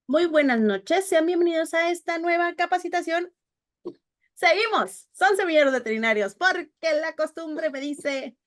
Muy buenas noches, sean bienvenidos a esta nueva capacitación. Seguimos, son semilleros veterinarios, porque la costumbre me dice,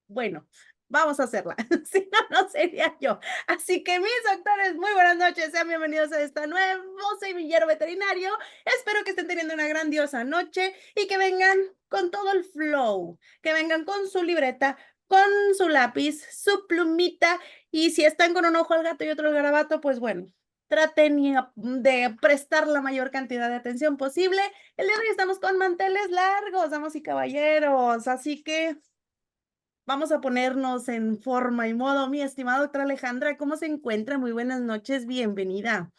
bueno, vamos a hacerla, si no, no sería yo. Así que mis doctores, muy buenas noches, sean bienvenidos a este nuevo semillero veterinario. Espero que estén teniendo una grandiosa noche y que vengan con todo el flow, que vengan con su libreta, con su lápiz, su plumita, y si están con un ojo al gato y otro al garabato, pues bueno, traten de prestar la mayor cantidad de atención posible. El día de hoy estamos con manteles largos, damas y caballeros, así que vamos a ponernos en forma y modo. Mi estimada doctora Alejandra, ¿cómo se encuentra? Muy buenas noches, bienvenida.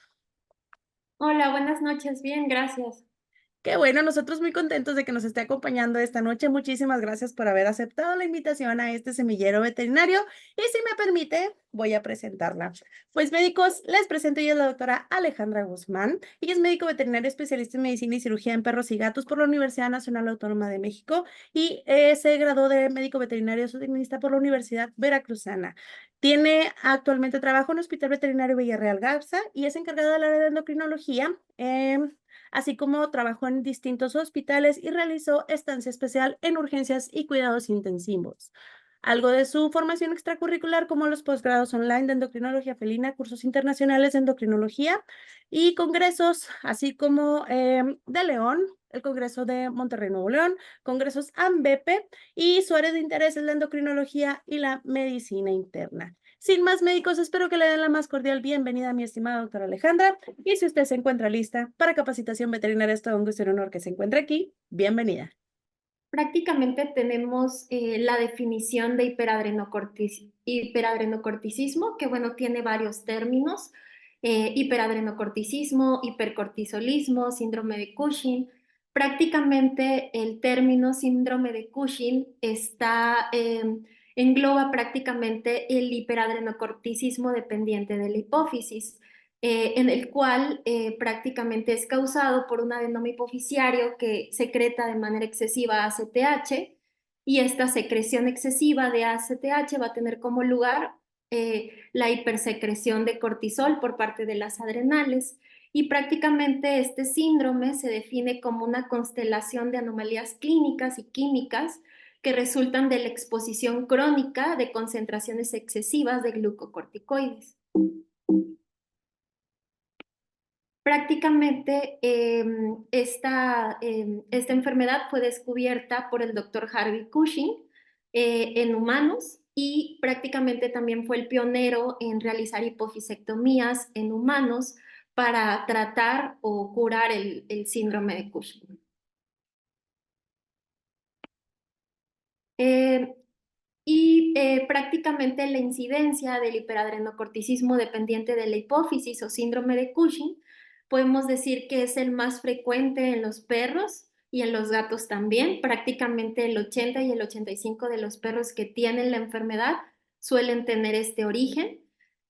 Hola, buenas noches. Bien, gracias. Qué bueno, nosotros muy contentos de que nos esté acompañando esta noche. Muchísimas gracias por haber aceptado la invitación a este semillero veterinario. Y si me permite, voy a presentarla. Pues médicos, les presento, ella es la doctora Alejandra Guzmán. Ella es médico veterinario especialista en medicina y cirugía en perros y gatos por la Universidad Nacional Autónoma de México y se graduó de médico veterinario zootecnista por la Universidad Veracruzana. Tiene actualmente trabajo en el Hospital Veterinario Villarreal Garza y es encargada del área de endocrinología. Así como trabajó en distintos hospitales y realizó estancia especial en urgencias y cuidados intensivos. Algo de su formación extracurricular, como los posgrados online de endocrinología felina, cursos internacionales de endocrinología y congresos, así como de León, el Congreso de Monterrey, Nuevo León, congresos AMBEPE, y su área de interés es la endocrinología y la medicina interna. Sin más médicos, espero que le den la más cordial bienvenida a mi estimada doctora Alejandra. Y si usted se encuentra lista para capacitación veterinaria, es todo un gusto y un honor que se encuentre aquí. Bienvenida. Prácticamente tenemos la definición de hiperadrenocorticismo, que bueno, tiene varios términos. Hiperadrenocorticismo, hipercortisolismo, síndrome de Cushing. Prácticamente el término síndrome de Cushing engloba prácticamente el hiperadrenocorticismo dependiente de la hipófisis. En el cual prácticamente es causado por un adenoma hipoficiario que secreta de manera excesiva ACTH, y esta secreción excesiva de ACTH va a tener como lugar la hipersecreción de cortisol por parte de las adrenales, y prácticamente este síndrome se define como una constelación de anomalías clínicas y químicas que resultan de la exposición crónica de concentraciones excesivas de glucocorticoides. Prácticamente esta enfermedad fue descubierta por el doctor Harvey Cushing en humanos, y prácticamente también fue el pionero en realizar hipofisectomías en humanos para tratar o curar el síndrome de Cushing. Eh, Prácticamente la incidencia del hiperadrenocorticismo dependiente de la hipófisis o síndrome de Cushing, podemos decir que es el más frecuente en los perros y en los gatos también. Prácticamente el 80 y el 85 de los perros que tienen la enfermedad suelen tener este origen.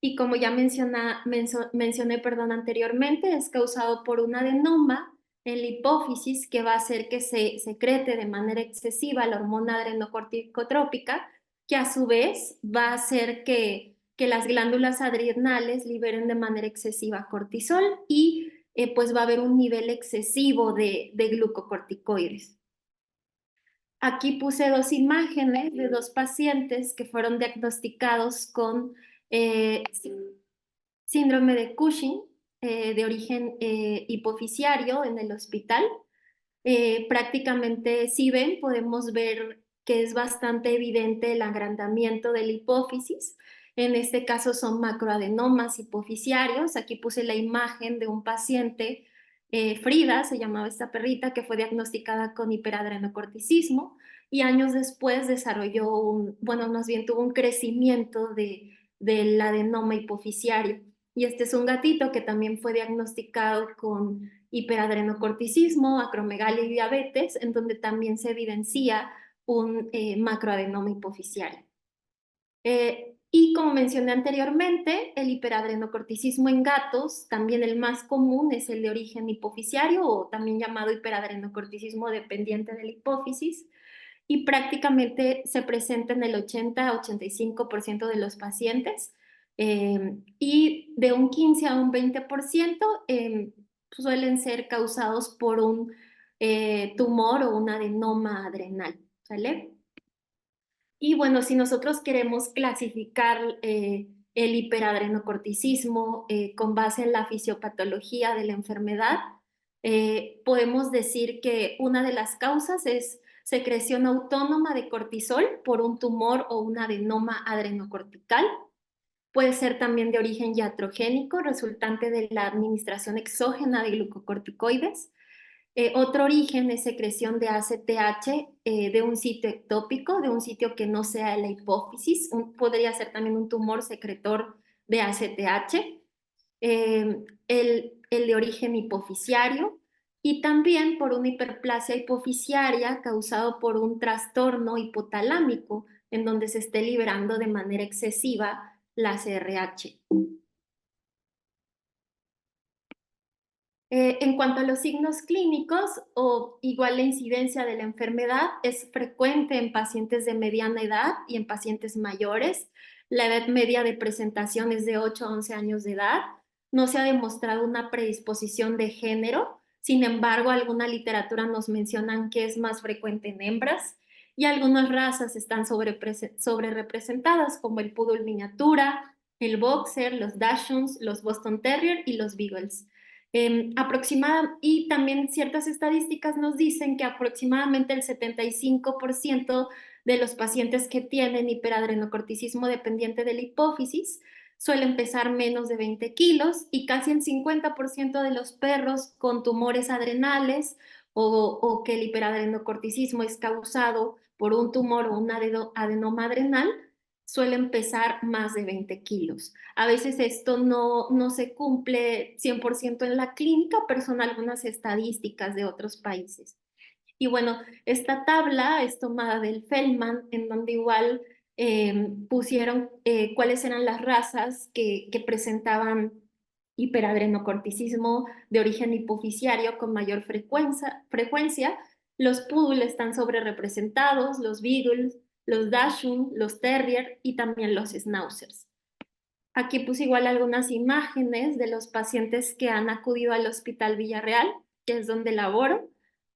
Y como ya mencioné anteriormente, es causado por un adenoma en la hipófisis que va a hacer que se secrete de manera excesiva la hormona adrenocorticotrópica, que a su vez va a hacer que las glándulas adrenales liberen de manera excesiva cortisol, y pues va a haber un nivel excesivo de glucocorticoides. Aquí puse dos imágenes de dos pacientes que fueron diagnosticados con eh, síndrome de Cushing de origen hipofisiario en el hospital. Prácticamente, si ven, podemos ver que es bastante evidente el agrandamiento de la hipófisis. En este caso son macroadenomas hipofisiarios. Aquí puse la imagen de un paciente, Frida, se llamaba esta perrita, que fue diagnosticada con hiperadrenocorticismo, y años después bueno, más bien tuvo un crecimiento del adenoma hipofisiario. Y este es un gatito que también fue diagnosticado con hiperadrenocorticismo, acromegalia y diabetes, en donde también se evidencia un macroadenoma hipofisiario. Y como mencioné anteriormente, el hiperadrenocorticismo en gatos, también el más común es el de origen hipofisiario, o también llamado hiperadrenocorticismo dependiente de la hipófisis, y prácticamente se presenta en el 80-85% de los pacientes. Y de un 15 a un 20% suelen ser causados por un tumor o un adenoma adrenal, ¿sale? Y bueno, si nosotros queremos clasificar el hiperadrenocorticismo con base en la fisiopatología de la enfermedad, podemos decir que una de las causas es secreción autónoma de cortisol por un tumor o un adenoma adrenocortical. Puede ser también de origen iatrogénico, resultante de la administración exógena de glucocorticoides. Otro origen es secreción de ACTH de un sitio ectópico, de un sitio que no sea la hipófisis. Podría ser también un tumor secretor de ACTH. El de origen hipofisiario y también por una hiperplasia hipofisiaria causado por un trastorno hipotalámico en donde se esté liberando de manera excesiva la CRH. En cuanto a los signos clínicos, o igual la incidencia de la enfermedad es frecuente en pacientes de mediana edad y en pacientes mayores. La edad media de presentación es de 8 a 11 años de edad. No se ha demostrado una predisposición de género. Sin embargo, alguna literatura nos mencionan que es más frecuente en hembras y algunas razas están sobre representadas, como el poodle miniatura, el boxer, los dachshunds, los Boston Terrier y los beagles. Y también ciertas estadísticas nos dicen que aproximadamente el 75% de los pacientes que tienen hiperadrenocorticismo dependiente de la hipófisis suelen pesar menos de 20 kilos y casi el 50% de los perros con tumores adrenales o que el hiperadrenocorticismo es causado por un tumor o un adenoma adrenal suelen pesar más de 20 kilos. A veces esto no se cumple 100% en la clínica, pero son algunas estadísticas de otros países. Y bueno, esta tabla es tomada del Feldman, en donde igual pusieron cuáles eran las razas que presentaban hiperadrenocorticismo de origen hipofisiario con mayor frecuencia. Los poodle están sobre representados, los beagles, los dachshund, los terrier y también los schnauzers. Aquí puse igual algunas imágenes de los pacientes que han acudido al Hospital Villarreal, que es donde laboro,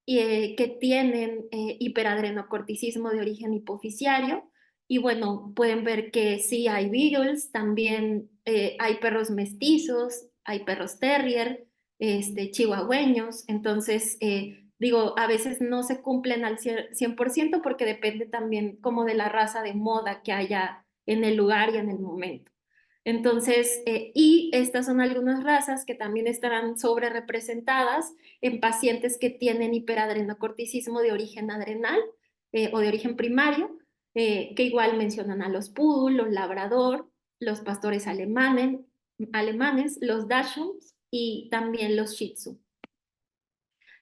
y que tienen hiperadrenocorticismo de origen hipofisiario. Y bueno, pueden ver que sí hay beagles, también hay perros mestizos, hay perros terrier, chihuahueños. Entonces, digo, a veces no se cumplen al 100% porque depende también como de la raza de moda que haya en el lugar y en el momento. Entonces, y estas son algunas razas que también estarán sobre representadas en pacientes que tienen hiperadrenocorticismo de origen adrenal o de origen primario, que igual mencionan a los poodle, los labrador, los pastores alemanes, los dachshunds y también los shih tzu.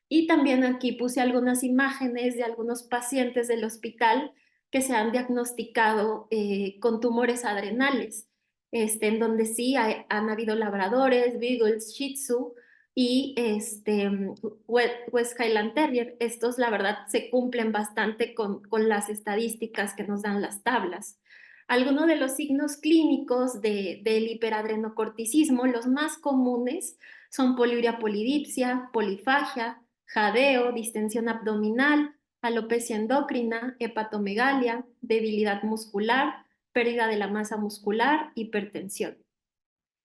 Y también aquí puse algunas imágenes de algunos pacientes del hospital que se han diagnosticado con tumores adrenales, en donde sí han habido labradores, beagles, shih tzu y West Highland Terrier. Estos, la verdad, se cumplen bastante con las estadísticas que nos dan las tablas. Algunos de los signos clínicos del hiperadrenocorticismo, los más comunes, son poliuria polidipsia, polifagia, jadeo, distensión abdominal, alopecia endocrina, hepatomegalia, debilidad muscular, pérdida de la masa muscular, hipertensión.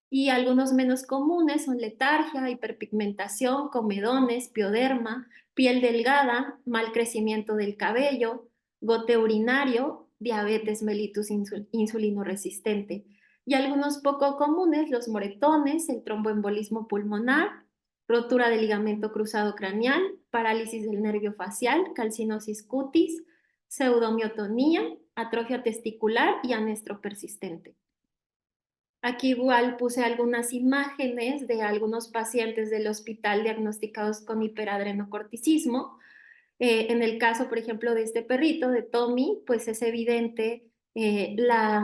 Y algunos menos comunes son letargia, hiperpigmentación, comedones, pioderma, piel delgada, mal crecimiento del cabello, goteo urinario, diabetes mellitus insulino resistente. Y algunos poco comunes, los moretones, el tromboembolismo pulmonar, rotura del ligamento cruzado craneal, parálisis del nervio facial, calcinosis cutis, pseudomiotonía, atrofia testicular y anestro persistente. Aquí igual puse algunas imágenes de algunos pacientes del hospital diagnosticados con hiperadrenocorticismo. En el caso, por ejemplo, de este perrito, de Tommy, pues es evidente la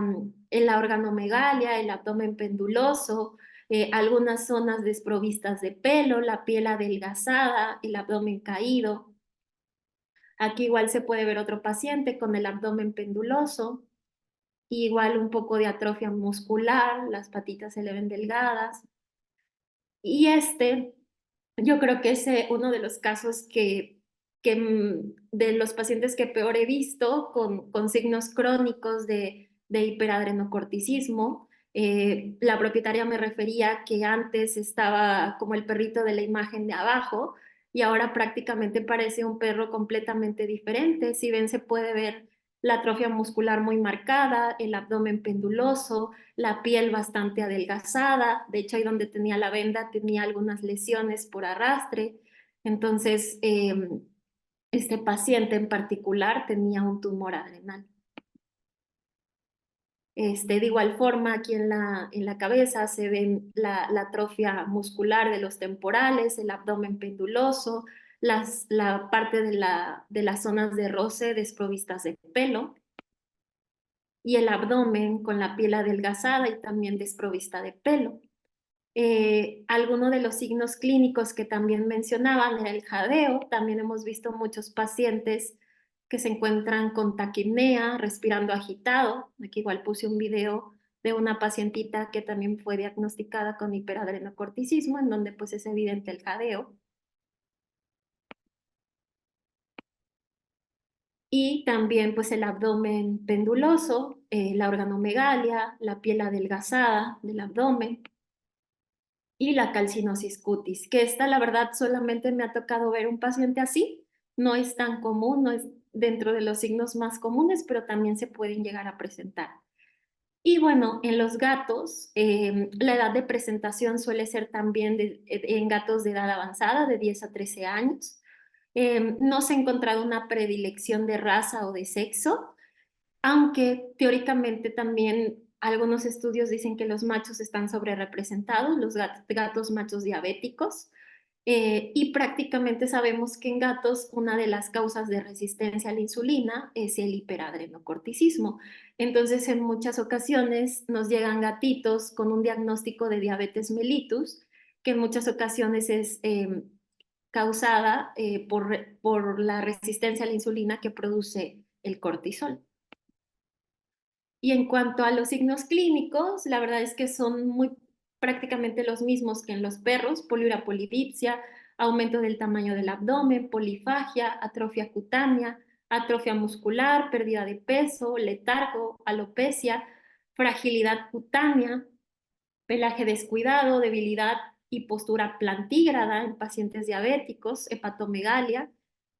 organomegalia, el abdomen penduloso, algunas zonas desprovistas de pelo, la piel adelgazada, el abdomen caído. Aquí igual se puede ver otro paciente con el abdomen penduloso. igual un poco de atrofia muscular, las patitas se le ven delgadas. Y yo creo que es uno de los casos de los pacientes que peor he visto con signos crónicos de hiperadrenocorticismo. La propietaria me refería que antes estaba como el perrito de la imagen de abajo y ahora prácticamente parece un perro completamente diferente. Si ven, se puede ver la atrofia muscular muy marcada, el abdomen penduloso, la piel bastante adelgazada. De hecho, ahí donde tenía la venda tenía algunas lesiones por arrastre. Entonces, este paciente en particular tenía un tumor adrenal. De igual forma, aquí en la cabeza se ven la atrofia muscular de los temporales, el abdomen penduloso, la parte de las zonas de roce desprovistas de pelo y el abdomen con la piel adelgazada y también desprovista de pelo. Alguno de los signos clínicos que también mencionaban era el jadeo. También hemos visto muchos pacientes que se encuentran con taquipnea, respirando agitado. Aquí igual puse un video de una pacientita que también fue diagnosticada con hiperadrenocorticismo, en donde pues es evidente el jadeo. Y también pues el abdomen penduloso, la organomegalia, la piel adelgazada del abdomen y la calcinosis cutis, que esta la verdad solamente me ha tocado ver un paciente así, no es tan común, no es dentro de los signos más comunes, pero también se pueden llegar a presentar. Y bueno, en los gatos, la edad de presentación suele ser también en gatos de edad avanzada, de 10 a 13 años. No se ha encontrado una predilección de raza o de sexo, aunque teóricamente también algunos estudios dicen que los machos están sobrerepresentados, los gatos machos diabéticos, y prácticamente sabemos que en gatos una de las causas de resistencia a la insulina es el hiperadrenocorticismo. Entonces, en muchas ocasiones nos llegan gatitos con un diagnóstico de diabetes mellitus, que en muchas ocasiones es causada por la resistencia a la insulina que produce el cortisol. Y en cuanto a los signos clínicos, la verdad es que son muy prácticamente los mismos que en los perros: poliuria polidipsia, aumento del tamaño del abdomen, polifagia, atrofia cutánea, atrofia muscular, pérdida de peso, letargo, alopecia, fragilidad cutánea, pelaje descuidado, debilidad y postura plantígrada en pacientes diabéticos, hepatomegalia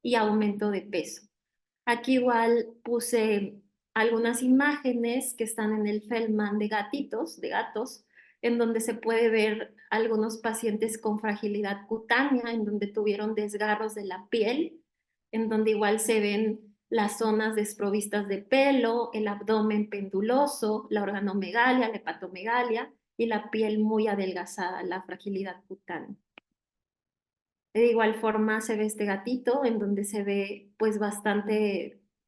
y aumento de peso. Aquí igual puse algunas imágenes que están en el Feldman de gatitos, de gatos, en donde se puede ver algunos pacientes con fragilidad cutánea, en donde tuvieron desgarros de la piel, en donde igual se ven las zonas desprovistas de pelo, el abdomen penduloso, la organomegalia, la hepatomegalia y la piel muy adelgazada, la fragilidad cutánea. De igual forma se ve este gatito en donde se ve pues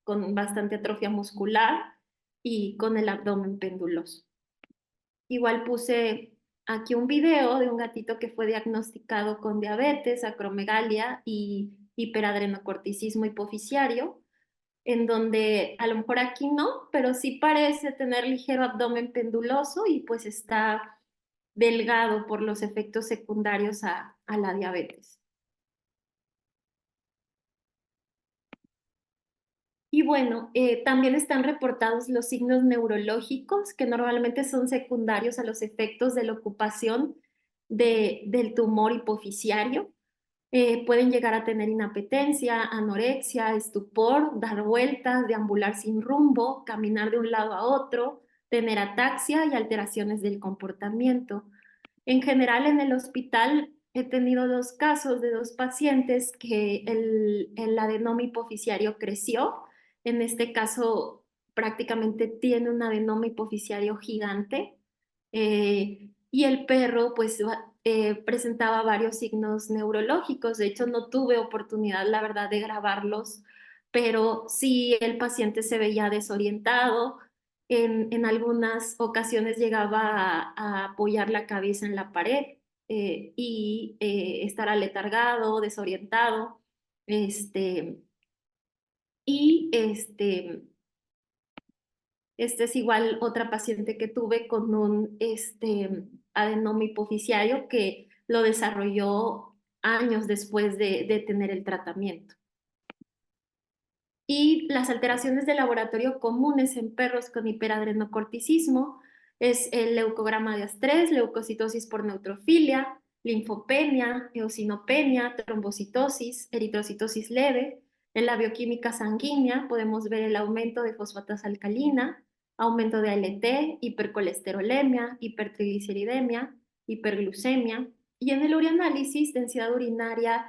con bastante atrofia muscular y con el abdomen penduloso. Igual puse aquí un video de un gatito que fue diagnosticado con diabetes, acromegalia y hiperadrenocorticismo hipofisiario, en donde a lo mejor aquí no, pero sí parece tener ligero abdomen penduloso y pues está delgado por los efectos secundarios a la diabetes. Y bueno, también están reportados los signos neurológicos que normalmente son secundarios a los efectos de la ocupación del tumor hipofisiario. Pueden llegar a tener inapetencia, anorexia, estupor, dar vueltas, deambular sin rumbo, caminar de un lado a otro, tener ataxia y alteraciones del comportamiento. En general, en el hospital he tenido dos casos de dos pacientes que el adenoma hipofisiario creció. En este caso, prácticamente tiene un adenoma hipofisiario gigante. Y el perro, pues, presentaba varios signos neurológicos. De hecho, no tuve oportunidad, la verdad, de grabarlos, pero sí el paciente se veía desorientado. En algunas ocasiones llegaba a apoyar la cabeza en la pared y estar aletargado, desorientado. Este, y Esta es igual otra paciente que tuve con un adenoma hipoficiario que lo desarrolló años después de tener el tratamiento. Y las alteraciones de laboratorio comunes en perros con hiperadrenocorticismo es el leucograma de As3, leucocitosis por neutrofilia, linfopenia, eosinopenia, trombocitosis, eritrocitosis leve. En la bioquímica sanguínea podemos ver el aumento de fosfatasa alcalina, aumento de ALT, hipercolesterolemia, hipertrigliceridemia, hiperglucemia. Y en el urianálisis, densidad urinaria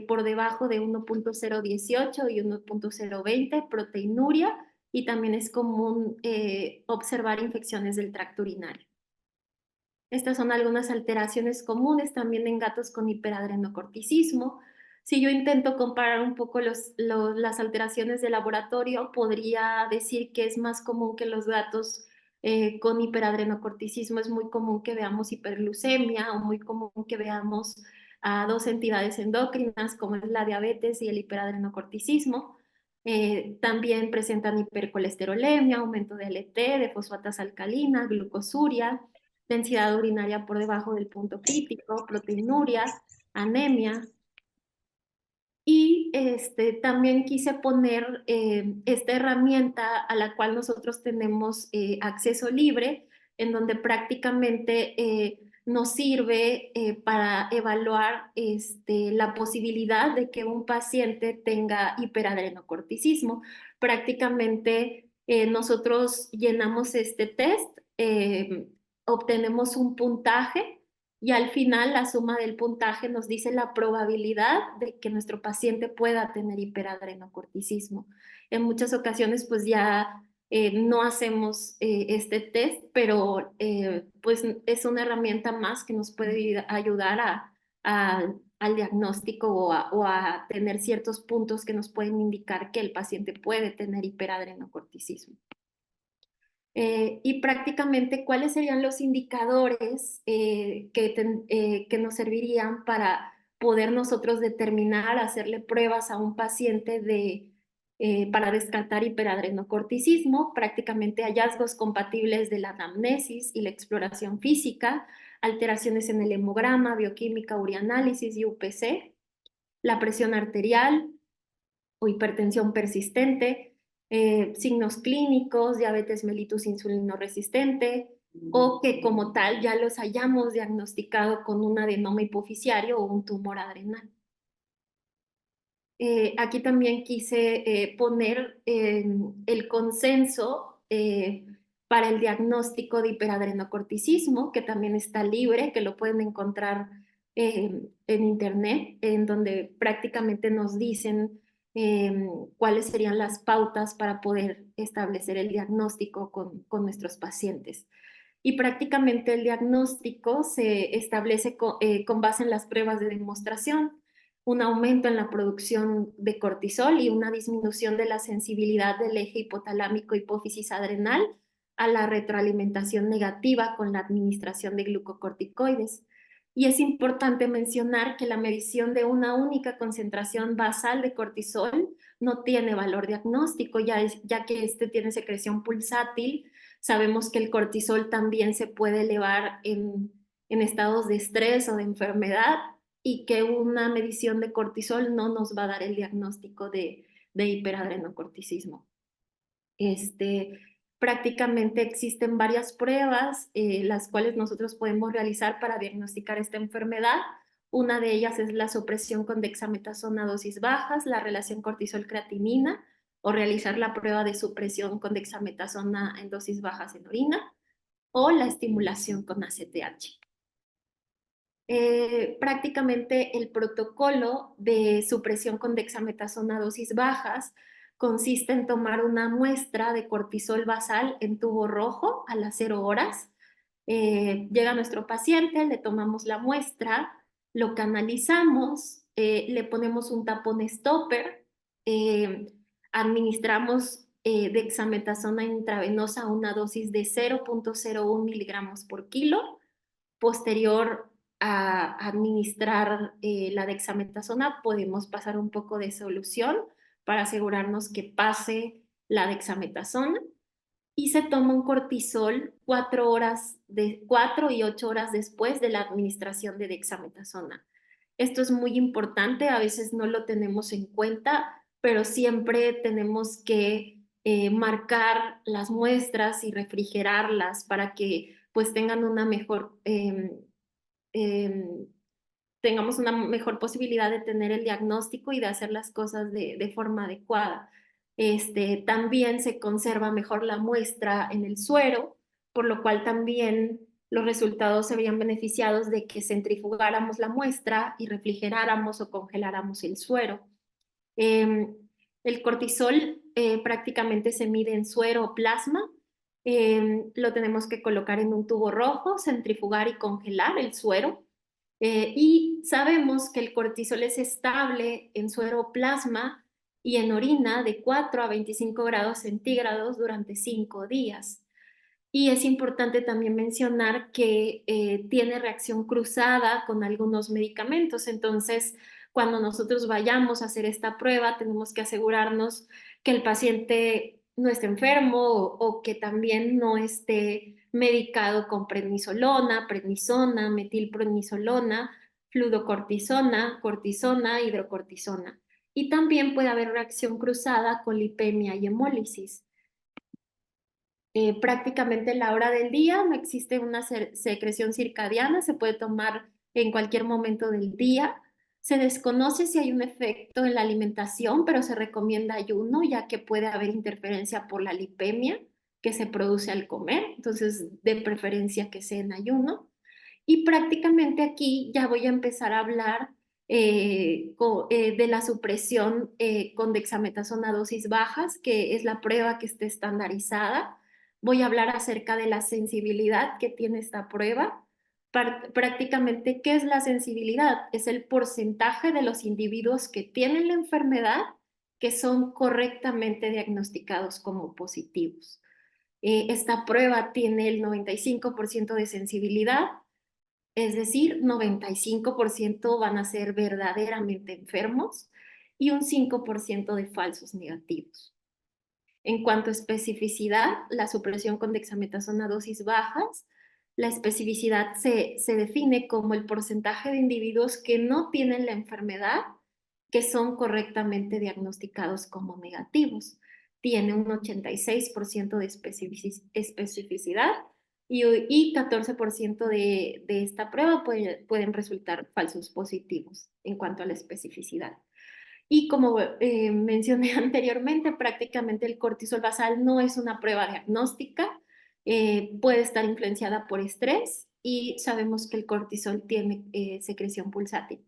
por debajo de 1.018 y 1.020, proteinuria, y también es común observar infecciones del tracto urinario. Estas son algunas alteraciones comunes también en gatos con hiperadrenocorticismo. Si yo intento comparar un poco las alteraciones de laboratorio, podría decir que es más común que los gatos con hiperadrenocorticismo, es muy común que veamos hiperglucemia o muy común que veamos a dos entidades endocrinas como es la diabetes y el hiperadrenocorticismo. También presentan hipercolesterolemia, aumento de ALT, de fosfatasa alcalina, glucosuria, densidad urinaria por debajo del punto crítico, proteinuria, anemia. Y también quise poner esta herramienta a la cual nosotros tenemos acceso libre, en donde prácticamente nos sirve para evaluar la posibilidad de que un paciente tenga hiperadrenocorticismo. Prácticamente nosotros llenamos este test, obtenemos un puntaje y al final la suma del puntaje nos dice la probabilidad de que nuestro paciente pueda tener hiperadrenocorticismo. En muchas ocasiones pues ya no hacemos este test, pero pues es una herramienta más que nos puede ayudar al diagnóstico o a tener ciertos puntos que nos pueden indicar que el paciente puede tener hiperadrenocorticismo. Y prácticamente cuáles serían los indicadores que nos servirían para poder nosotros determinar, hacerle pruebas a un paciente para descartar hiperadrenocorticismo, prácticamente hallazgos compatibles de la anamnesis y la exploración física, alteraciones en el hemograma, bioquímica, urianálisis y UPC, la presión arterial o hipertensión persistente, signos clínicos, diabetes mellitus insulino resistente, o que como tal ya los hayamos diagnosticado con un adenoma hipoficiario o un tumor adrenal. Aquí también quise poner el consenso para el diagnóstico de hiperadrenocorticismo, que también está libre, que lo pueden encontrar en internet, en donde prácticamente nos dicen cuáles serían las pautas para poder establecer el diagnóstico con nuestros pacientes. Y prácticamente el diagnóstico se establece con base en las pruebas de demostración, un aumento en la producción de cortisol y una disminución de la sensibilidad del eje hipotalámico hipófisis adrenal a la retroalimentación negativa con la administración de glucocorticoides. Y es importante mencionar que la medición de una única concentración basal de cortisol no tiene valor diagnóstico, ya que este tiene secreción pulsátil. Sabemos que el cortisol también se puede elevar en estados de estrés o de enfermedad y que una medición de cortisol no nos va a dar el diagnóstico de hiperadrenocorticismo. Prácticamente existen varias pruebas las cuales nosotros podemos realizar para diagnosticar esta enfermedad. Una de ellas es la supresión con dexametasona a dosis bajas, la relación cortisol-creatinina, o realizar la prueba de supresión con dexametasona en dosis bajas en orina, o la estimulación con ACTH. Prácticamente el protocolo de supresión con dexametasona a dosis bajas consiste en tomar una muestra de cortisol basal en tubo rojo a las 0 horas. Llega nuestro paciente, le tomamos la muestra, lo canalizamos, le ponemos un tapón stopper, administramos dexametasona intravenosa a una dosis de 0.01 miligramos por kilo. Posterior a administrar la dexametasona, podemos pasar un poco de solución para asegurarnos que pase la dexametasona. y se toma un cortisol 4 y 8 horas después de la administración de dexametasona. Esto es muy importante, a veces no lo tenemos en cuenta, pero siempre tenemos que marcar las muestras y refrigerarlas para que pues tengan una mejor em, tengamos una mejor posibilidad de tener el diagnóstico y de hacer las cosas de forma adecuada. También se conserva mejor la muestra en el suero, por lo cual también los resultados se verían beneficiados de que centrifugáramos la muestra y refrigeráramos o congeláramos el suero. Eh, el cortisol prácticamente se mide en suero o plasma. Lo tenemos que colocar en un tubo rojo, centrifugar y congelar el suero. Y sabemos que el cortisol es estable en suero o plasma y en orina de 4 a 25 grados centígrados durante 5 días. Y es importante también mencionar que tiene reacción cruzada con algunos medicamentos. Entonces, cuando nosotros vayamos a hacer esta prueba, tenemos que asegurarnos que el paciente no esté enfermo o que también no esté medicado con prednisolona, prednisona, metilprednisolona, fludocortisona, cortisona, hidrocortisona. Y también puede haber reacción cruzada con lipemia y hemólisis. Prácticamente en la hora del día, no existe una secreción circadiana, se puede tomar en cualquier momento del día. Se desconoce si hay un efecto en la alimentación, pero se recomienda ayuno, ya que puede haber interferencia por la lipemia que se produce al comer, entonces de preferencia que sea en ayuno. Y prácticamente aquí ya voy a empezar a hablar de la supresión con dexametasona a dosis bajas, que es la prueba que está estandarizada. Voy a hablar acerca de la sensibilidad que tiene esta prueba. Prácticamente, ¿qué es la sensibilidad? Es el porcentaje de los individuos que tienen la enfermedad que son correctamente diagnosticados como positivos. Esta prueba tiene el 95% de sensibilidad, es decir, 95% van a ser verdaderamente enfermos y un 5% de falsos negativos. En cuanto a especificidad, la supresión con dexametasona a dosis bajas, la especificidad se define como el porcentaje de individuos que no tienen la enfermedad que son correctamente diagnosticados como negativos. Tiene un 86% de especificidad y 14% de esta prueba pueden resultar falsos positivos en cuanto a la especificidad. Y como mencioné anteriormente, prácticamente el cortisol basal no es una prueba diagnóstica, puede estar influenciada por estrés y sabemos que el cortisol tiene secreción pulsátil.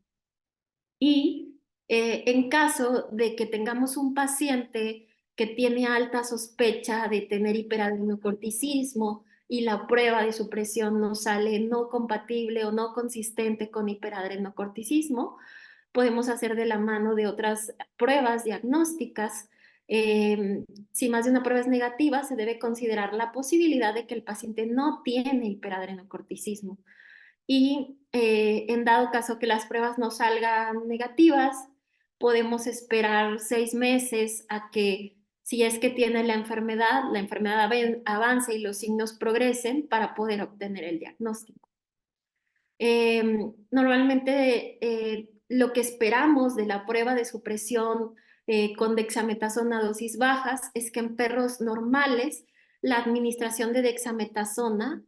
Y en caso de que tengamos un paciente que tiene alta sospecha de tener hiperadrenocorticismo y la prueba de supresión nos sale no compatible o no consistente con hiperadrenocorticismo, podemos hacer de la mano de otras pruebas diagnósticas. Si más de una prueba es negativa, se debe considerar la posibilidad de que el paciente no tiene hiperadrenocorticismo. Y en dado caso que las pruebas no salgan negativas, podemos esperar 6 meses a que, si es que tiene la enfermedad avance y los signos progresen para poder obtener el diagnóstico. Normalmente lo que esperamos de la prueba de supresión con dexametasona a dosis bajas es que en perros normales la administración de dexametasona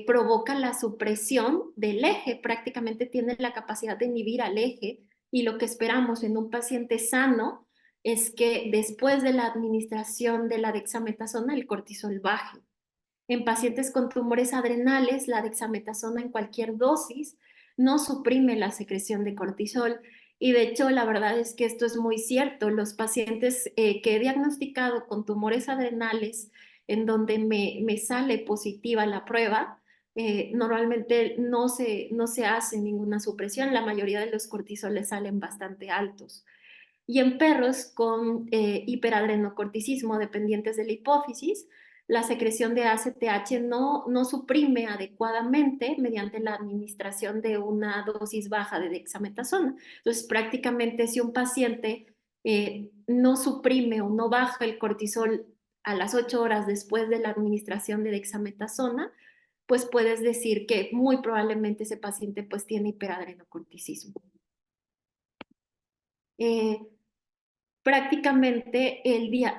provoca la supresión del eje, prácticamente tiene la capacidad de inhibir al eje, y lo que esperamos en un paciente sano es que después de la administración de la dexametasona el cortisol baje. En pacientes con tumores adrenales, la dexametasona en cualquier dosis no suprime la secreción de cortisol. Y de hecho, la verdad es que esto es muy cierto. Los pacientes que he diagnosticado con tumores adrenales, en donde me sale positiva la prueba, normalmente no se hace ninguna supresión. La mayoría de los cortisoles salen bastante altos. Y en perros con hiperadrenocorticismo dependientes de la hipófisis, la secreción de ACTH no suprime adecuadamente mediante la administración de una dosis baja de dexametasona. Entonces, prácticamente si un paciente no suprime o no baja el cortisol a las 8 horas después de la administración de dexametasona, pues puedes decir que muy probablemente ese paciente pues tiene hiperadrenocorticismo. Prácticamente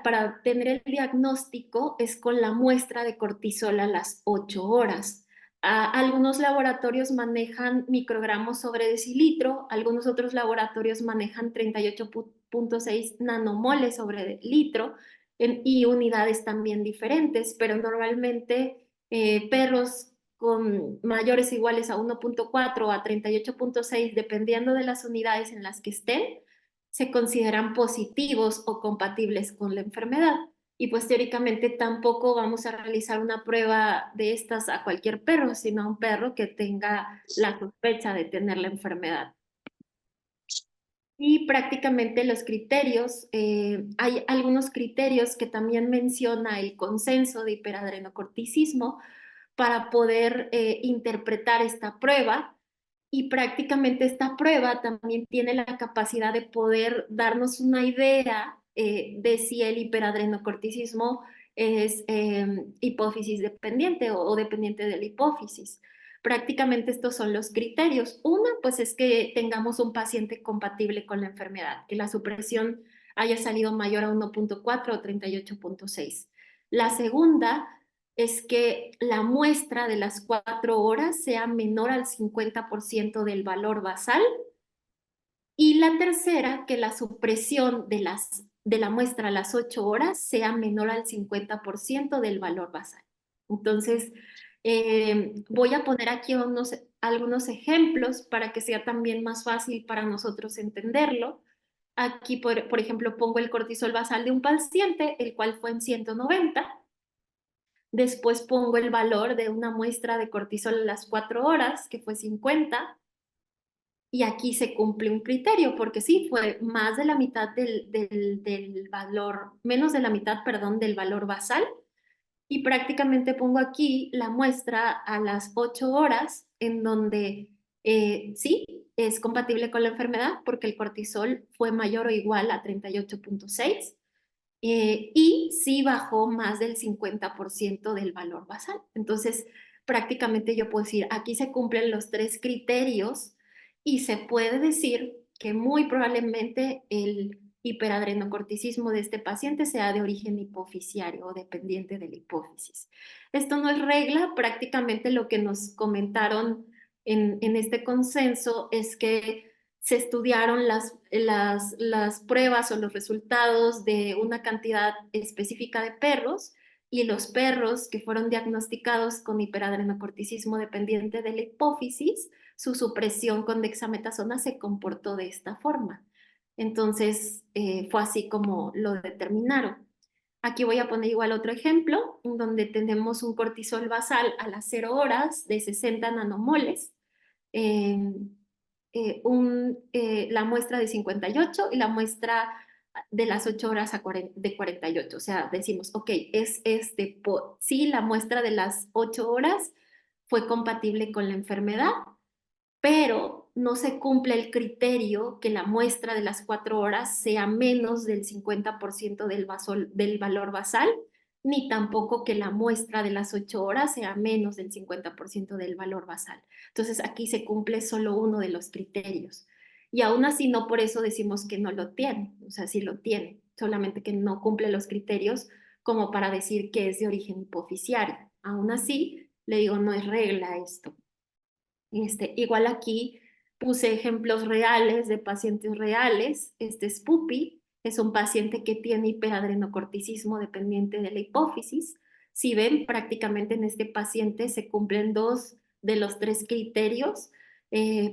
para tener el diagnóstico es con la muestra de cortisol a las 8 horas. Algunos laboratorios manejan microgramos sobre decilitro, algunos otros laboratorios manejan 38.6 nanomoles sobre litro y unidades también diferentes, pero normalmente perros con mayores o iguales a 1.4 o a 38.6, dependiendo de las unidades en las que estén, se consideran positivos o compatibles con la enfermedad. Y pues teóricamente tampoco vamos a realizar una prueba de estas a cualquier perro, sino a un perro que tenga la sospecha de tener la enfermedad. Y prácticamente los criterios, hay algunos criterios que también menciona el consenso de hiperadrenocorticismo para poder interpretar esta prueba. Y prácticamente esta prueba también tiene la capacidad de poder darnos una idea de si el hiperadrenocorticismo es hipófisis dependiente o dependiente de la hipófisis. Prácticamente estos son los criterios. Una, pues es que tengamos un paciente compatible con la enfermedad, que la supresión haya salido mayor a 1.4 o 38.6. La segunda es que la muestra de las 4 horas sea menor al 50% del valor basal. Y la tercera, que la supresión de la muestra a las 8 horas sea menor al 50% del valor basal. Entonces, voy a poner aquí algunos ejemplos para que sea también más fácil para nosotros entenderlo. Aquí, por ejemplo, pongo el cortisol basal de un paciente, el cual fue en 190. Después pongo el valor de una muestra de cortisol a las 4 horas, que fue 50. Y aquí se cumple un criterio, porque sí, fue más de la mitad del valor, menos de la mitad, perdón, del valor basal. Y prácticamente pongo aquí la muestra a las 8 horas, en donde sí, es compatible con la enfermedad, porque el cortisol fue mayor o igual a 38.6. Y sí bajó más del 50% del valor basal. Entonces, prácticamente yo puedo decir, aquí se cumplen los 3 criterios y se puede decir que muy probablemente el hiperadrenocorticismo de este paciente sea de origen hipofisiario o dependiente de la hipófisis. Esto no es regla, prácticamente lo que nos comentaron en este consenso es que se estudiaron las pruebas o los resultados de una cantidad específica de perros y los perros que fueron diagnosticados con hiperadrenocorticismo dependiente de la hipófisis, su supresión con dexametasona se comportó de esta forma. Entonces, fue así como lo determinaron. Aquí voy a poner igual otro ejemplo, donde tenemos un cortisol basal a las 0 horas de 60 nanomoles. Eh, la muestra de 58 y la muestra de las 8 horas de 48. O sea, decimos, ok, sí, la muestra de las 8 horas fue compatible con la enfermedad, pero no se cumple el criterio que la muestra de las 4 horas sea menos del 50% del valor basal, ni tampoco que la muestra de las 8 horas sea menos del 50% del valor basal. Entonces aquí se cumple solo uno de los criterios. Y aún así no por eso decimos que no lo tiene, o sea, sí lo tiene, solamente que no cumple los criterios como para decir que es de origen hipofisiario. Aún así, le digo, no es regla esto. Igual aquí puse ejemplos reales de pacientes reales. Este es Pupi, es un paciente que tiene hiperadrenocorticismo dependiente de la hipófisis. Si ven, prácticamente en este paciente se cumplen 2 de los 3 criterios.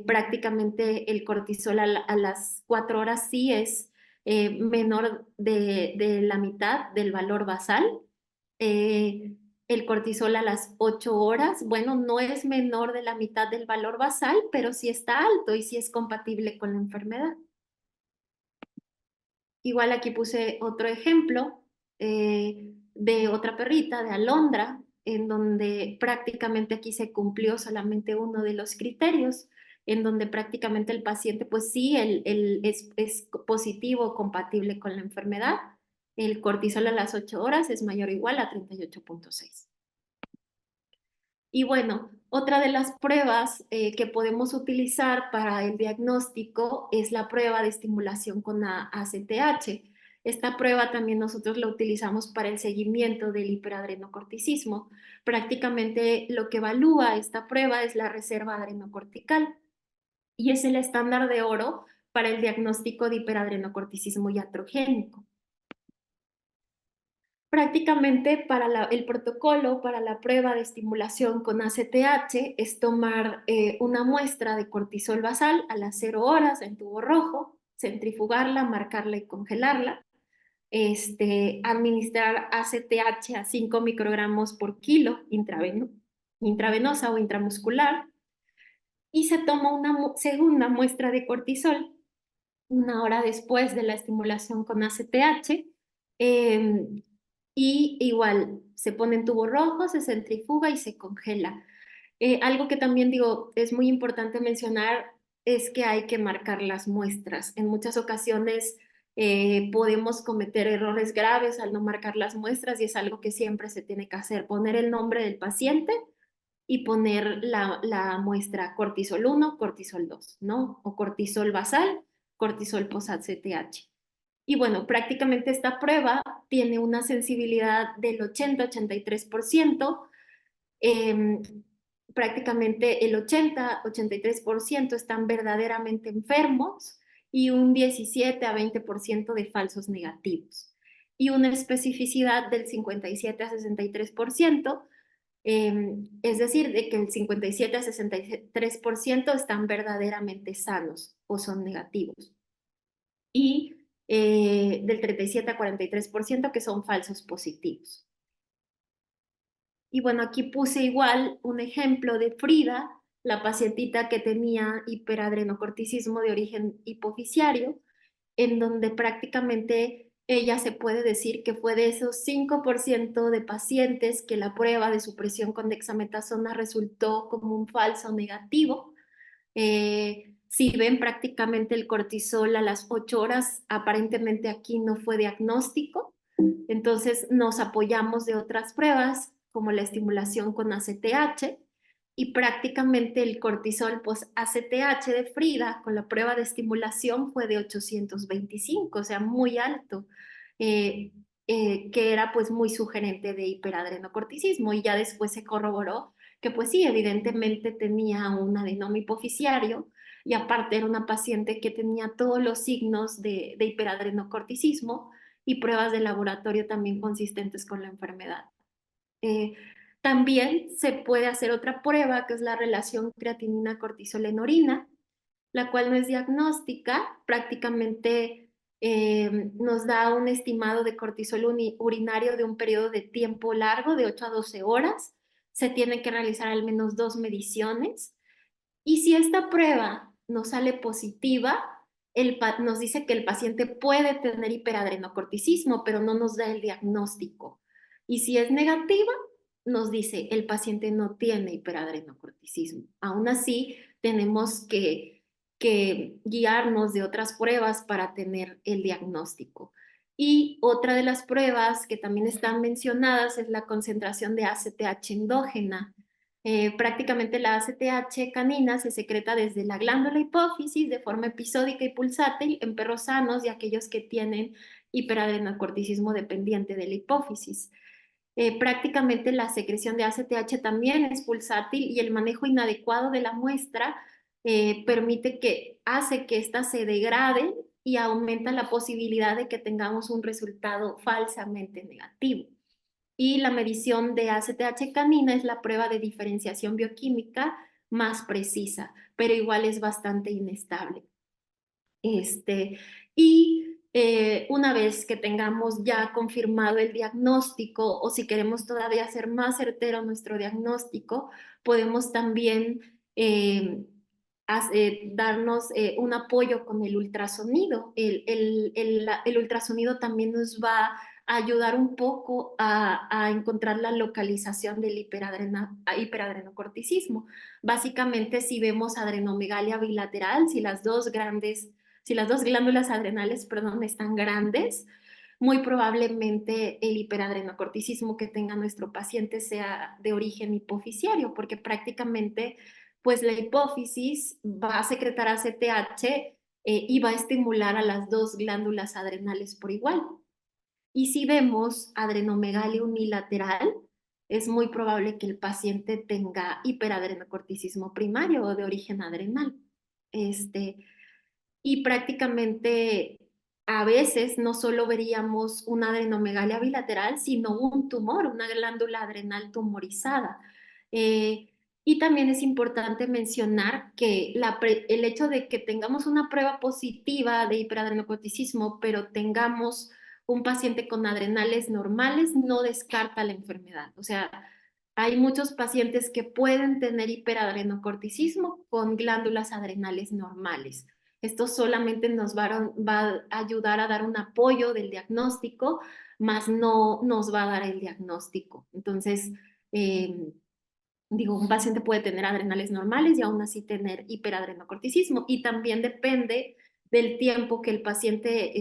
Prácticamente el cortisol a las 4 horas sí es menor de la mitad del valor basal. El cortisol a las 8 horas, bueno, no es menor de la mitad del valor basal, pero sí está alto y sí es compatible con la enfermedad. Igual aquí puse otro ejemplo de otra perrita, de Alondra, en donde prácticamente aquí se cumplió solamente uno de los criterios, en donde prácticamente el paciente, pues sí, es positivo, compatible con la enfermedad. el cortisol a las 8 horas es mayor o igual a 38.6. Y bueno, otra de las pruebas que podemos utilizar para el diagnóstico es la prueba de estimulación con ACTH. Esta prueba también nosotros la utilizamos para el seguimiento del hiperadrenocorticismo. Prácticamente lo que evalúa esta prueba es la reserva adrenocortical y es el estándar de oro para el diagnóstico de hiperadrenocorticismo iatrogénico. Prácticamente el protocolo para la prueba de estimulación con ACTH es tomar una muestra de cortisol basal a las 0 horas en tubo rojo, centrifugarla, marcarla y congelarla, administrar ACTH a 5 microgramos por kilo intravenosa o intramuscular, y se toma una segunda muestra de cortisol 1 hora después de la estimulación con ACTH, y igual se pone en tubo rojo, se centrifuga y se congela. Algo que también digo es muy importante mencionar es que hay que marcar las muestras. En muchas ocasiones podemos cometer errores graves al no marcar las muestras y es algo que siempre se tiene que hacer, poner el nombre del paciente y poner la muestra cortisol 1, cortisol 2, ¿no? O cortisol basal, cortisol post-ACTH. Y bueno, prácticamente esta prueba tiene una sensibilidad del 80-83%. Prácticamente el 80-83% están verdaderamente enfermos y un 17-20% de falsos negativos. Y una especificidad del 57-63%. Es decir, de que el 57-63% están verdaderamente sanos o son negativos. Y del 37-43% que son falsos positivos. Y bueno, aquí puse igual un ejemplo de Frida, la pacientita que tenía hiperadrenocorticismo de origen hipofisiario, en donde prácticamente ella se puede decir que fue de esos 5% de pacientes que la prueba de supresión con dexametasona resultó como un falso negativo. Si ven prácticamente el cortisol a las 8 horas, aparentemente aquí no fue diagnóstico. Entonces nos apoyamos de otras pruebas como la estimulación con ACTH y prácticamente el cortisol post-ACTH de Frida con la prueba de estimulación fue de 825, o sea, muy alto, que era pues muy sugerente de hiperadrenocorticismo y ya después se corroboró que pues sí, evidentemente tenía un adenoma hipofisiario y aparte era una paciente que tenía todos los signos de hiperadrenocorticismo y pruebas de laboratorio también consistentes con la enfermedad. También se puede hacer otra prueba que es la relación creatinina-cortisol en orina, la cual no es diagnóstica, prácticamente nos da un estimado de cortisol urinario de un periodo de tiempo largo, de 8 a 12 horas. Se tienen que realizar al menos 2 mediciones. Y si esta prueba nos sale positiva, nos dice que el paciente puede tener hiperadrenocorticismo, pero no nos da el diagnóstico. Y si es negativa, nos dice el paciente no tiene hiperadrenocorticismo. Aún así, tenemos que guiarnos de otras pruebas para tener el diagnóstico. Y otra de las pruebas que también están mencionadas es la concentración de ACTH endógena. Prácticamente la ACTH canina se secreta desde la glándula hipófisis de forma episódica y pulsátil en perros sanos y aquellos que tienen hiperadrenocorticismo dependiente de la hipófisis. Prácticamente la secreción de ACTH también es pulsátil y el manejo inadecuado de la muestra hace que ésta se degrade y aumenta la posibilidad de que tengamos un resultado falsamente negativo. Y la medición de ACTH canina es la prueba de diferenciación bioquímica más precisa, pero igual es bastante inestable. Una vez que tengamos ya confirmado el diagnóstico o si queremos todavía hacer más certero nuestro diagnóstico, podemos también darnos un apoyo con el ultrasonido. El ultrasonido también nos va a ayudar un poco a encontrar la localización del hiperadrenocorticismo. Básicamente, si vemos adrenomegalia bilateral, si las dos glándulas adrenales, perdón, están grandes, muy probablemente el hiperadrenocorticismo que tenga nuestro paciente sea de origen hipofisiario, porque prácticamente pues la hipófisis va a secretar ACTH y va a estimular a las dos glándulas adrenales por igual. Y si vemos adrenomegalia unilateral, es muy probable que el paciente tenga hiperadrenocorticismo primario o de origen adrenal. Y prácticamente a veces no solo veríamos una adrenomegalia bilateral, sino un tumor, una glándula adrenal tumorizada. Y también es importante mencionar que el hecho de que tengamos una prueba positiva de hiperadrenocorticismo, pero tengamos un paciente con adrenales normales, no descarta la enfermedad. O sea, hay muchos pacientes que pueden tener hiperadrenocorticismo con glándulas adrenales normales. Esto solamente nos va a ayudar a dar un apoyo del diagnóstico, más no nos va a dar el diagnóstico. Entonces, digo, un paciente puede tener adrenales normales y aún así tener hiperadrenocorticismo. Y también depende del tiempo que el paciente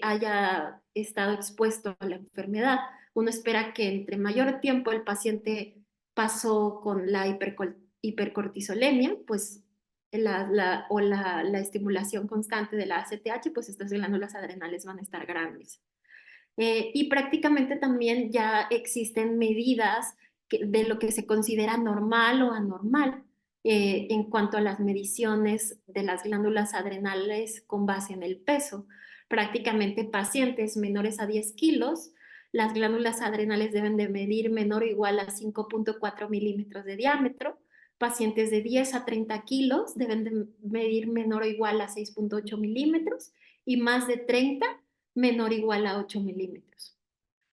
haya estado expuesto a la enfermedad. Uno espera que entre mayor tiempo el paciente pasó con la hipercortisolemia, pues la estimulación constante de la ACTH, pues estas glándulas adrenales van a estar grandes. Y prácticamente también ya existen medidas de lo que se considera normal o anormal en cuanto a las mediciones de las glándulas adrenales con base en el peso. Prácticamente pacientes menores a 10 kilos, las glándulas adrenales deben de medir menor o igual a 5.4 milímetros de diámetro. Pacientes de 10 a 30 kilos deben de medir menor o igual a 6.8 milímetros y más de 30 menor o igual a 8 milímetros.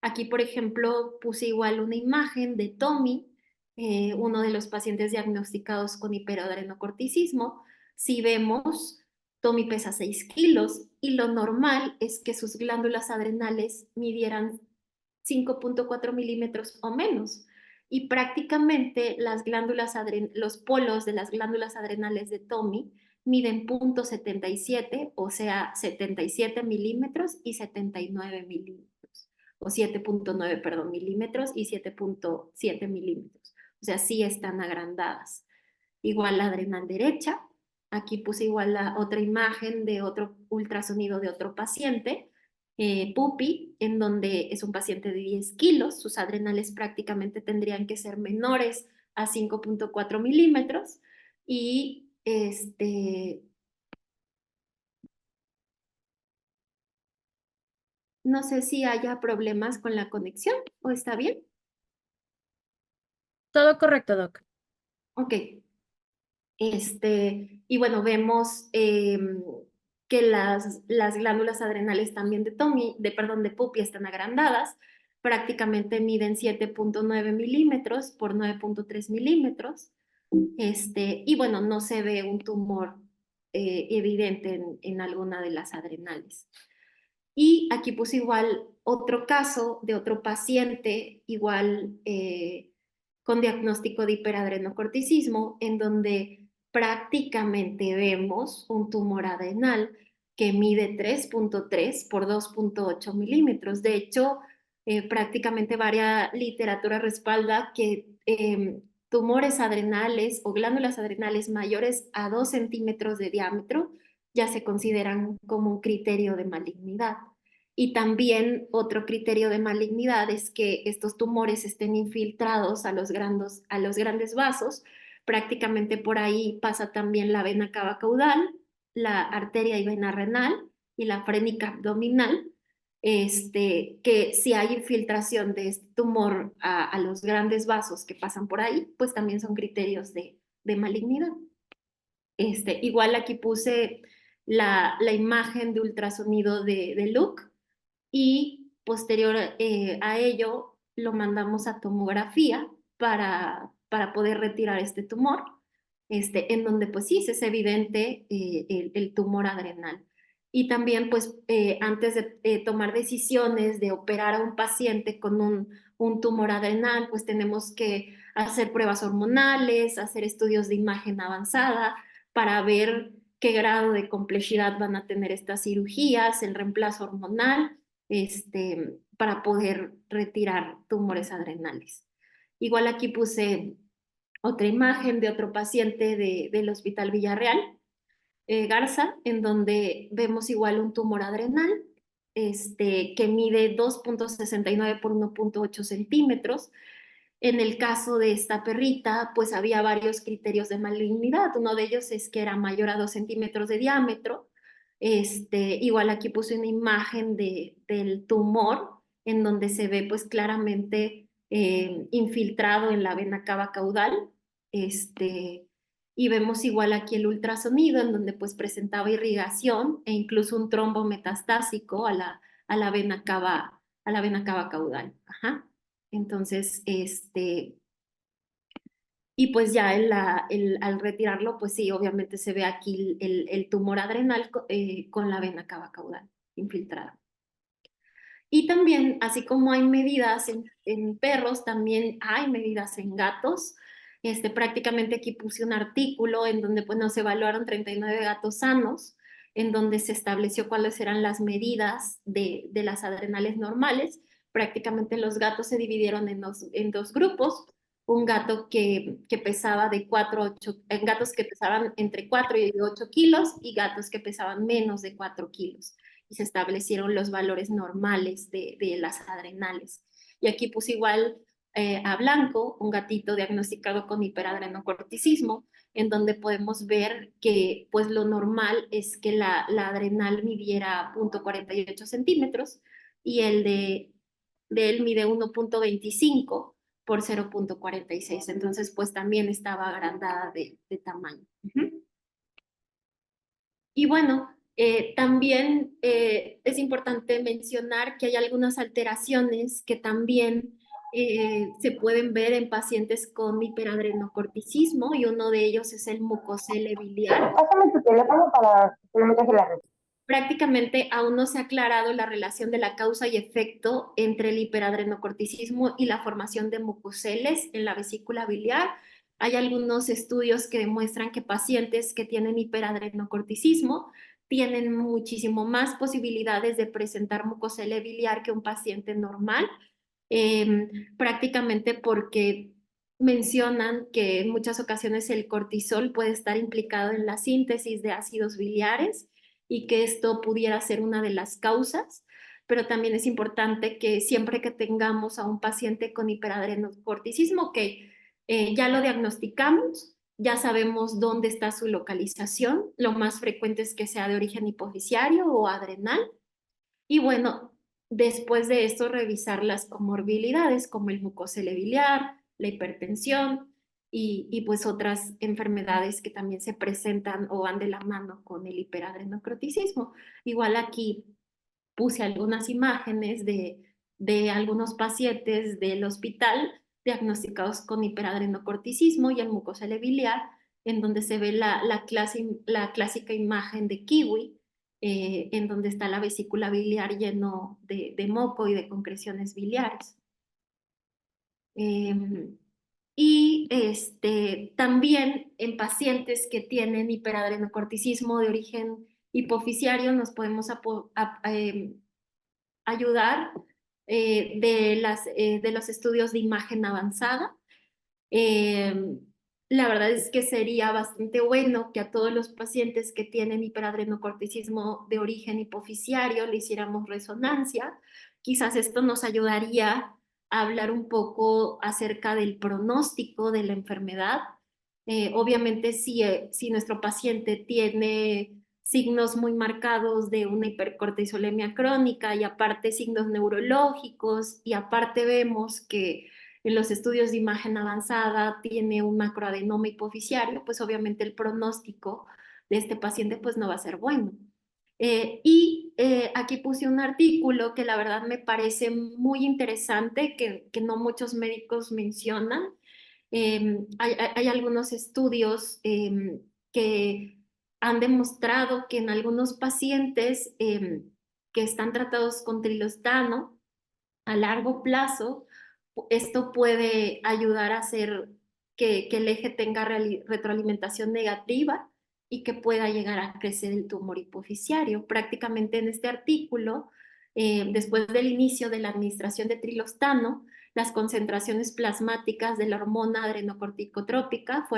Aquí, por ejemplo, puse igual una imagen de Tommy, uno de los pacientes diagnosticados con hiperadrenocorticismo. Si vemos, Tommy pesa 6 kilos y lo normal es que sus glándulas adrenales midieran 5.4 milímetros o menos. Y prácticamente los polos de las glándulas adrenales de Tommy miden 0.77, o sea, 77 milímetros y 79 milímetros, o 7.9, perdón, milímetros y 7.7 milímetros. O sea, sí están agrandadas. Igual la adrenal derecha. Aquí puse igual la otra imagen de otro ultrasonido de otro paciente, Pupi, en donde es un paciente de 10 kilos. Sus adrenales prácticamente tendrían que ser menores a 5.4 milímetros. Y no sé si haya problemas con la conexión o está bien. Todo correcto, Doc. Ok. Y bueno, vemos que las glándulas adrenales también de Pupi están agrandadas, prácticamente miden 7.9 milímetros por 9.3 milímetros, y bueno, no se ve un tumor evidente en alguna de las adrenales. Y aquí puse igual otro caso de otro paciente, igual con diagnóstico de hiperadrenocorticismo, en donde prácticamente vemos un tumor adrenal que mide 3.3 por 2.8 milímetros. De hecho, prácticamente varias literatura respalda que tumores adrenales o glándulas adrenales mayores a 2 centímetros de diámetro ya se consideran como un criterio de malignidad. Y también otro criterio de malignidad es que estos tumores estén infiltrados a los grandes vasos. Prácticamente por ahí pasa también la vena cava caudal, la arteria y vena renal y la frénica abdominal. Que si hay infiltración de este tumor a los grandes vasos que pasan por ahí, pues también son criterios de malignidad. Igual aquí puse la imagen de ultrasonido de Luke y posterior a ello lo mandamos a tomografía para poder retirar este tumor, en donde pues sí, es evidente el tumor adrenal. Y también pues antes de tomar decisiones de operar a un paciente con un tumor adrenal, pues tenemos que hacer pruebas hormonales, hacer estudios de imagen avanzada para ver qué grado de complejidad van a tener estas cirugías, el reemplazo hormonal, para poder retirar tumores adrenales. Igual aquí puse otra imagen de otro paciente del Hospital Villarreal, Garza, en donde vemos igual un tumor adrenal que mide 2,69 por 1,8 centímetros. En el caso de esta perrita, pues había varios criterios de malignidad. Uno de ellos es que era mayor a 2 centímetros de diámetro. Igual aquí puse una imagen del tumor en donde se ve pues claramente infiltrado en la vena cava caudal. Y vemos igual aquí el ultrasonido en donde pues presentaba irrigación e incluso un trombo metastásico a la vena cava caudal. Ajá. Entonces, y pues ya al retirarlo, pues sí, obviamente se ve aquí el tumor adrenal con la vena cava caudal infiltrada. Y también, así como hay medidas en perros, también hay medidas en gatos. Prácticamente aquí puse un artículo en donde pues, nos evaluaron 39 gatos sanos, en donde se estableció cuáles eran las medidas de las adrenales normales. Prácticamente los gatos se dividieron en dos grupos. Un gato que pesaba de 4 a 8, gatos que pesaban entre 4 y 8 kilos y gatos que pesaban menos de 4 kilos y se establecieron los valores normales de las adrenales. Y aquí puse igual a Blanco, un gatito diagnosticado con hiperadrenocorticismo, en donde podemos ver que pues lo normal es que la adrenal midiera 0,48 centímetros y el de él mide 1,25 por 0,46. Entonces, pues también estaba agrandada de tamaño. Y bueno, también es importante mencionar que hay algunas alteraciones que también se pueden ver en pacientes con hiperadrenocorticismo y uno de ellos es el mucosele biliar. Pásame tu teléfono para que le metas en la red. Prácticamente aún no se ha aclarado la relación de la causa y efecto entre el hiperadrenocorticismo y la formación de mucoceles en la vesícula biliar. Hay algunos estudios que demuestran que pacientes que tienen hiperadrenocorticismo tienen muchísimo más posibilidades de presentar mucosele biliar que un paciente normal, prácticamente porque mencionan que en muchas ocasiones el cortisol puede estar implicado en la síntesis de ácidos biliares y que esto pudiera ser una de las causas, pero también es importante que siempre que tengamos a un paciente con hiperadrenocorticismo, que ya lo diagnosticamos, ya sabemos dónde está su localización, lo más frecuente es que sea de origen hipofisiario o adrenal, y bueno, después de esto revisar las comorbilidades como el mucosele biliar, la hipertensión y pues otras enfermedades que también se presentan o van de la mano con el hiperadrenocroticismo. Igual aquí puse algunas imágenes de algunos pacientes del hospital diagnosticados con hiperadrenocorticismo y el mucosele biliar, en donde se ve la clásica imagen de kiwi, en donde está la vesícula biliar lleno de moco y de concreciones biliares. Y también en pacientes que tienen hiperadrenocorticismo de origen hipofisiario nos podemos ayudar de los estudios de imagen avanzada. La verdad es que sería bastante bueno que a todos los pacientes que tienen hiperadrenocorticismo de origen hipofisiario le hiciéramos resonancia. Quizás esto nos ayudaría a hablar un poco acerca del pronóstico de la enfermedad. Obviamente, si nuestro paciente tiene signos muy marcados de una hipercortisolemia crónica y aparte signos neurológicos y aparte vemos que en los estudios de imagen avanzada tiene un macroadenoma hipofisiario, pues obviamente el pronóstico de este paciente pues no va a ser bueno. Aquí puse un artículo que la verdad me parece muy interesante, que no muchos médicos mencionan. Hay algunos estudios que han demostrado que en algunos pacientes que están tratados con trilostano a largo plazo, esto puede ayudar a hacer que el eje tenga retroalimentación negativa y que pueda llegar a crecer el tumor hipofisiario. Prácticamente en este artículo después del inicio de la administración de trilostano, las concentraciones plasmáticas de la hormona adrenocorticotrópica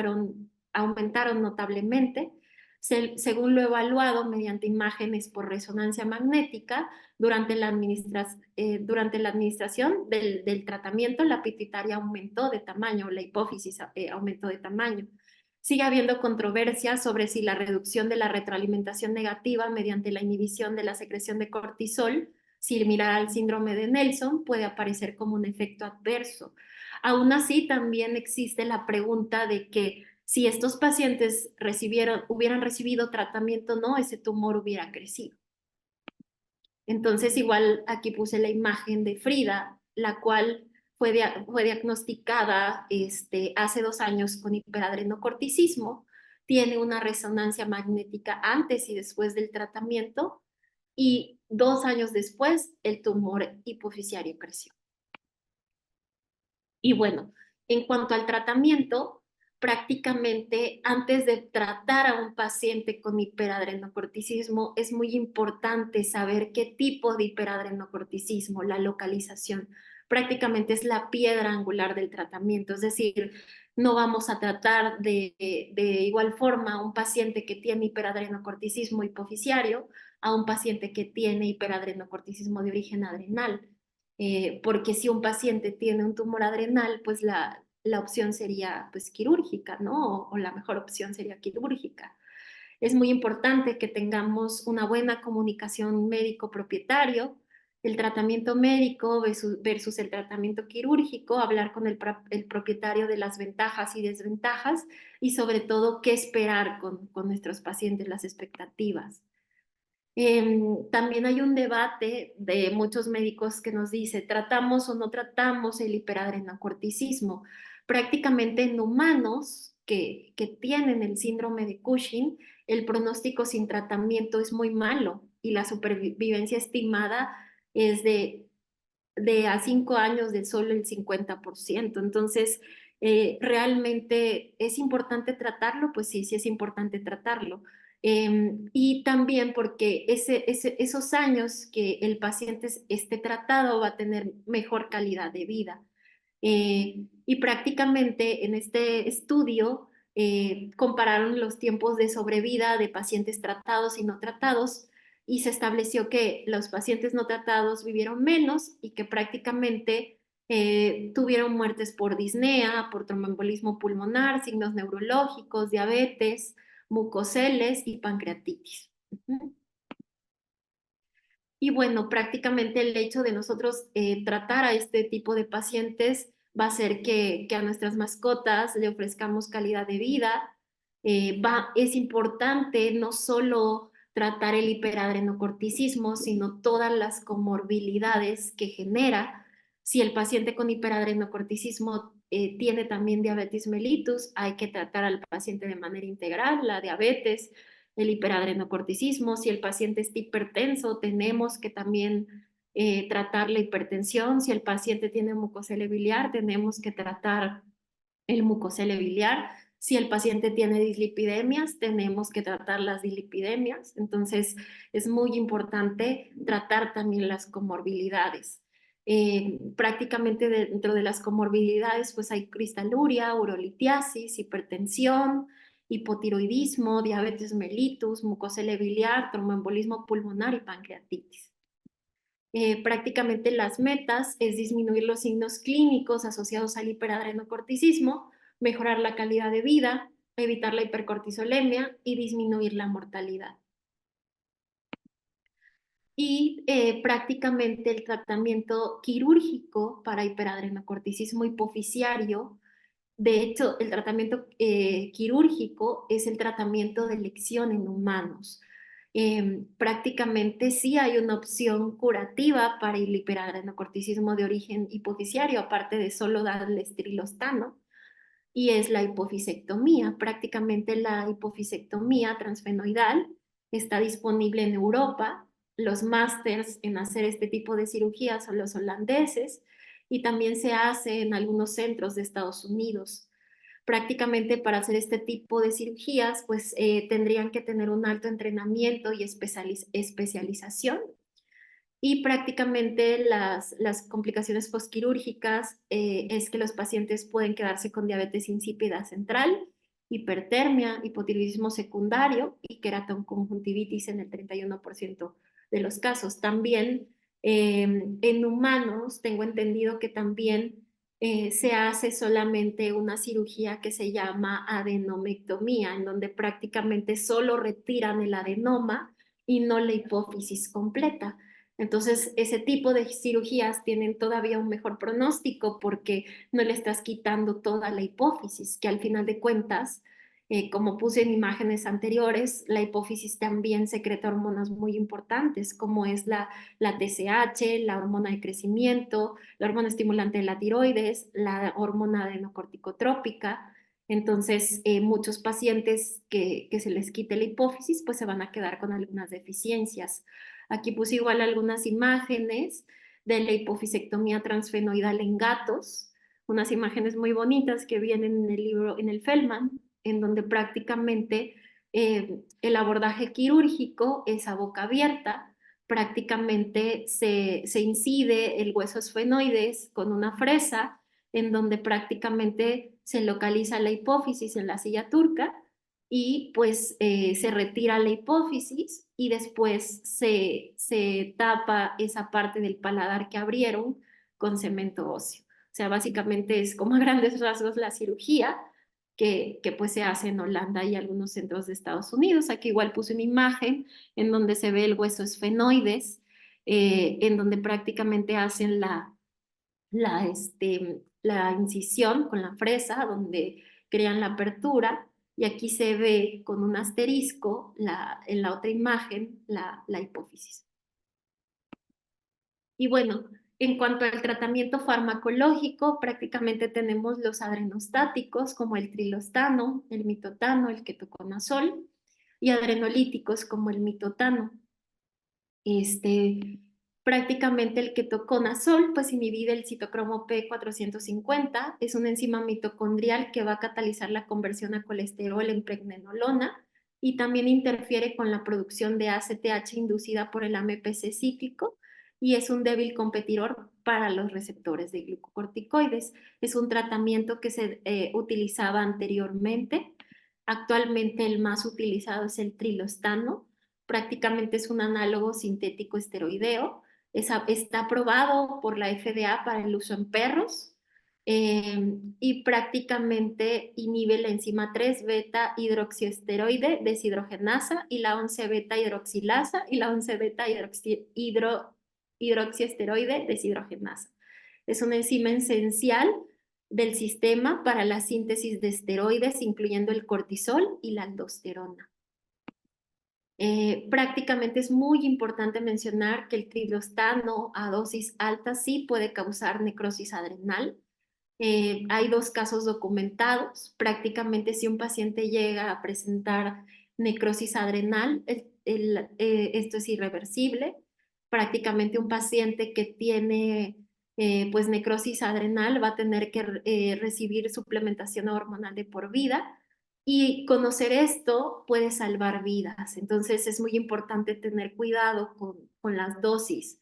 aumentaron notablemente, según lo evaluado mediante imágenes por resonancia magnética durante la administración del tratamiento. La pituitaria aumentó de tamaño, la hipófisis aumentó de tamaño. Sigue habiendo controversia sobre si la reducción de la retroalimentación negativa mediante la inhibición de la secreción de cortisol, similar al síndrome de Nelson, puede aparecer como un efecto adverso. Aún así, también existe la pregunta de que si estos pacientes hubieran recibido tratamiento, no, ese tumor hubiera crecido. Entonces, igual aquí puse la imagen de Frida, la cual fue diagnosticada hace 2 años con hiperadrenocorticismo, tiene una resonancia magnética antes y después del tratamiento, y 2 años después el tumor hipofisiario creció. Y bueno, en cuanto al tratamiento, prácticamente antes de tratar a un paciente con hiperadrenocorticismo, es muy importante saber qué tipo de hiperadrenocorticismo, la localización. Prácticamente es la piedra angular del tratamiento, es decir, no vamos a tratar de igual forma a un paciente que tiene hiperadrenocorticismo hipofisiario a un paciente que tiene hiperadrenocorticismo de origen adrenal. Porque si un paciente tiene un tumor adrenal, pues la opción sería pues quirúrgica, ¿no? O la mejor opción sería quirúrgica. Es muy importante que tengamos una buena comunicación médico-propietario, el tratamiento médico versus el tratamiento quirúrgico, hablar con el propietario de las ventajas y desventajas y sobre todo qué esperar con nuestros pacientes, las expectativas. También hay un debate de muchos médicos que nos dice, ¿tratamos o no tratamos el hiperadrenocorticismo? Prácticamente en humanos que tienen el síndrome de Cushing, el pronóstico sin tratamiento es muy malo y la supervivencia estimada es de a 5 años de solo el 50%. Entonces, ¿realmente es importante tratarlo? Pues sí, sí es importante tratarlo. Y también porque esos años que el paciente esté tratado va a tener mejor calidad de vida. Y prácticamente en este estudio compararon los tiempos de sobrevida de pacientes tratados y no tratados y se estableció que los pacientes no tratados vivieron menos y que prácticamente tuvieron muertes por disnea, por tromboembolismo pulmonar, signos neurológicos, diabetes, mucoceles y pancreatitis. Y bueno, prácticamente el hecho de nosotros tratar a este tipo de pacientes va a hacer que a nuestras mascotas le ofrezcamos calidad de vida. Es importante no solo tratar el hiperadrenocorticismo, sino todas las comorbilidades que genera. Si el paciente con hiperadrenocorticismo tiene también diabetes mellitus, hay que tratar al paciente de manera integral, la diabetes, el hiperadrenocorticismo. Si el paciente es hipertenso, tenemos que también tratar la hipertensión. Si el paciente tiene mucosele biliar, tenemos que tratar el mucosele biliar. Si el paciente tiene dislipidemias, tenemos que tratar las dislipidemias. Entonces, es muy importante tratar también las comorbilidades. Prácticamente dentro de las comorbilidades, pues hay cristaluria, urolitiasis, hipertensión, hipotiroidismo, diabetes mellitus, mucosele biliar, tromboembolismo pulmonar y pancreatitis. Prácticamente las metas es disminuir los signos clínicos asociados al hiperadrenocorticismo, mejorar la calidad de vida, evitar la hipercortisolemia y disminuir la mortalidad. Y prácticamente el tratamiento quirúrgico para hiperadrenocorticismo hipofisiario, de hecho, el tratamiento quirúrgico es el tratamiento de elección en humanos. Prácticamente sí hay una opción curativa para el hiperadrenocorticismo de origen hipofisiario, aparte de solo darle trilostano, y es la hipofisectomía. Prácticamente la hipofisectomía transfenoidal está disponible en Europa. Los másters en hacer este tipo de cirugía son los holandeses y también se hace en algunos centros de Estados Unidos. Prácticamente para hacer este tipo de cirugías, pues tendrían que tener un alto entrenamiento y especialización. Y prácticamente las complicaciones postquirúrgicas es que los pacientes pueden quedarse con diabetes insípida central, hipertermia, hipotiroidismo secundario y queratoconjuntivitis en el 31% de los casos. También en humanos tengo entendido que también se hace solamente una cirugía que se llama adenomectomía, en donde prácticamente solo retiran el adenoma y no la hipófisis completa. Entonces, ese tipo de cirugías tienen todavía un mejor pronóstico porque no le estás quitando toda la hipófisis, que al final de cuentas, como puse en imágenes anteriores, la hipófisis también secreta hormonas muy importantes, como es la TSH, la hormona de crecimiento, la hormona estimulante de la tiroides, la hormona adenocorticotrópica. Entonces, muchos pacientes que se les quite la hipófisis, pues se van a quedar con algunas deficiencias. Aquí puse igual algunas imágenes de la hipofisectomía transfenoidal en gatos, unas imágenes muy bonitas que vienen en el libro, en el Feldman, en donde prácticamente el abordaje quirúrgico es a boca abierta, prácticamente se incide el hueso esfenoides con una fresa, en donde prácticamente se localiza la hipófisis en la silla turca y pues se retira la hipófisis y después se tapa esa parte del paladar que abrieron con cemento óseo. O sea, básicamente es como a grandes rasgos la cirugía que pues se hace en Holanda y algunos centros de Estados Unidos. Aquí igual puse una imagen en donde se ve el hueso esfenoides, en donde prácticamente hacen la incisión con la fresa, donde crean la apertura, y aquí se ve con un asterisco en la otra imagen la hipófisis. Y bueno, en cuanto al tratamiento farmacológico, prácticamente tenemos los adrenostáticos como el trilostano, el mitotano, el ketoconazol, y adrenolíticos como el mitotano. Prácticamente el ketoconazol pues inhibe el citocromo P450, es una enzima mitocondrial que va a catalizar la conversión a colesterol en pregnenolona y también interfiere con la producción de ACTH inducida por el AMPC cíclico y es un débil competidor para los receptores de glucocorticoides. Es un tratamiento que se utilizaba anteriormente. Actualmente el más utilizado es el trilostano. Prácticamente es un análogo sintético esteroideo. Está aprobado por la FDA para el uso en perros y prácticamente inhibe la enzima 3-beta hidroxiesteroide deshidrogenasa y la 11-beta hidroxilasa y la 11-beta hidroxiesteroide deshidrogenasa. Es una enzima esencial del sistema para la síntesis de esteroides, incluyendo el cortisol y la aldosterona. Prácticamente es muy importante mencionar que el trilostano a dosis alta sí puede causar necrosis adrenal. Hay 2 casos documentados. Prácticamente si un paciente llega a presentar necrosis adrenal, esto es irreversible. Prácticamente un paciente que tiene pues necrosis adrenal va a tener que recibir suplementación hormonal de por vida. Y conocer esto puede salvar vidas. Entonces es muy importante tener cuidado con las dosis.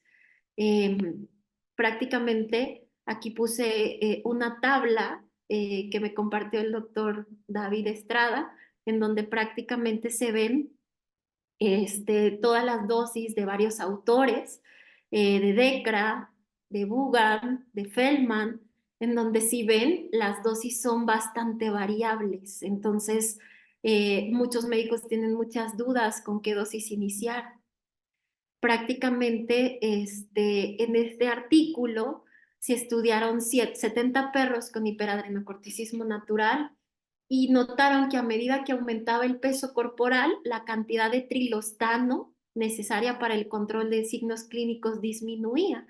Prácticamente aquí puse una tabla que me compartió el doctor David Estrada, en donde prácticamente se ven todas las dosis de varios autores, de Decra, de Bugan, de Feldman, en donde si ven, las dosis son bastante variables. Entonces, muchos médicos tienen muchas dudas con qué dosis iniciar. Prácticamente en este artículo se estudiaron 70 perros con hiperadrenocorticismo natural y notaron que a medida que aumentaba el peso corporal, la cantidad de trilostano necesaria para el control de signos clínicos disminuía.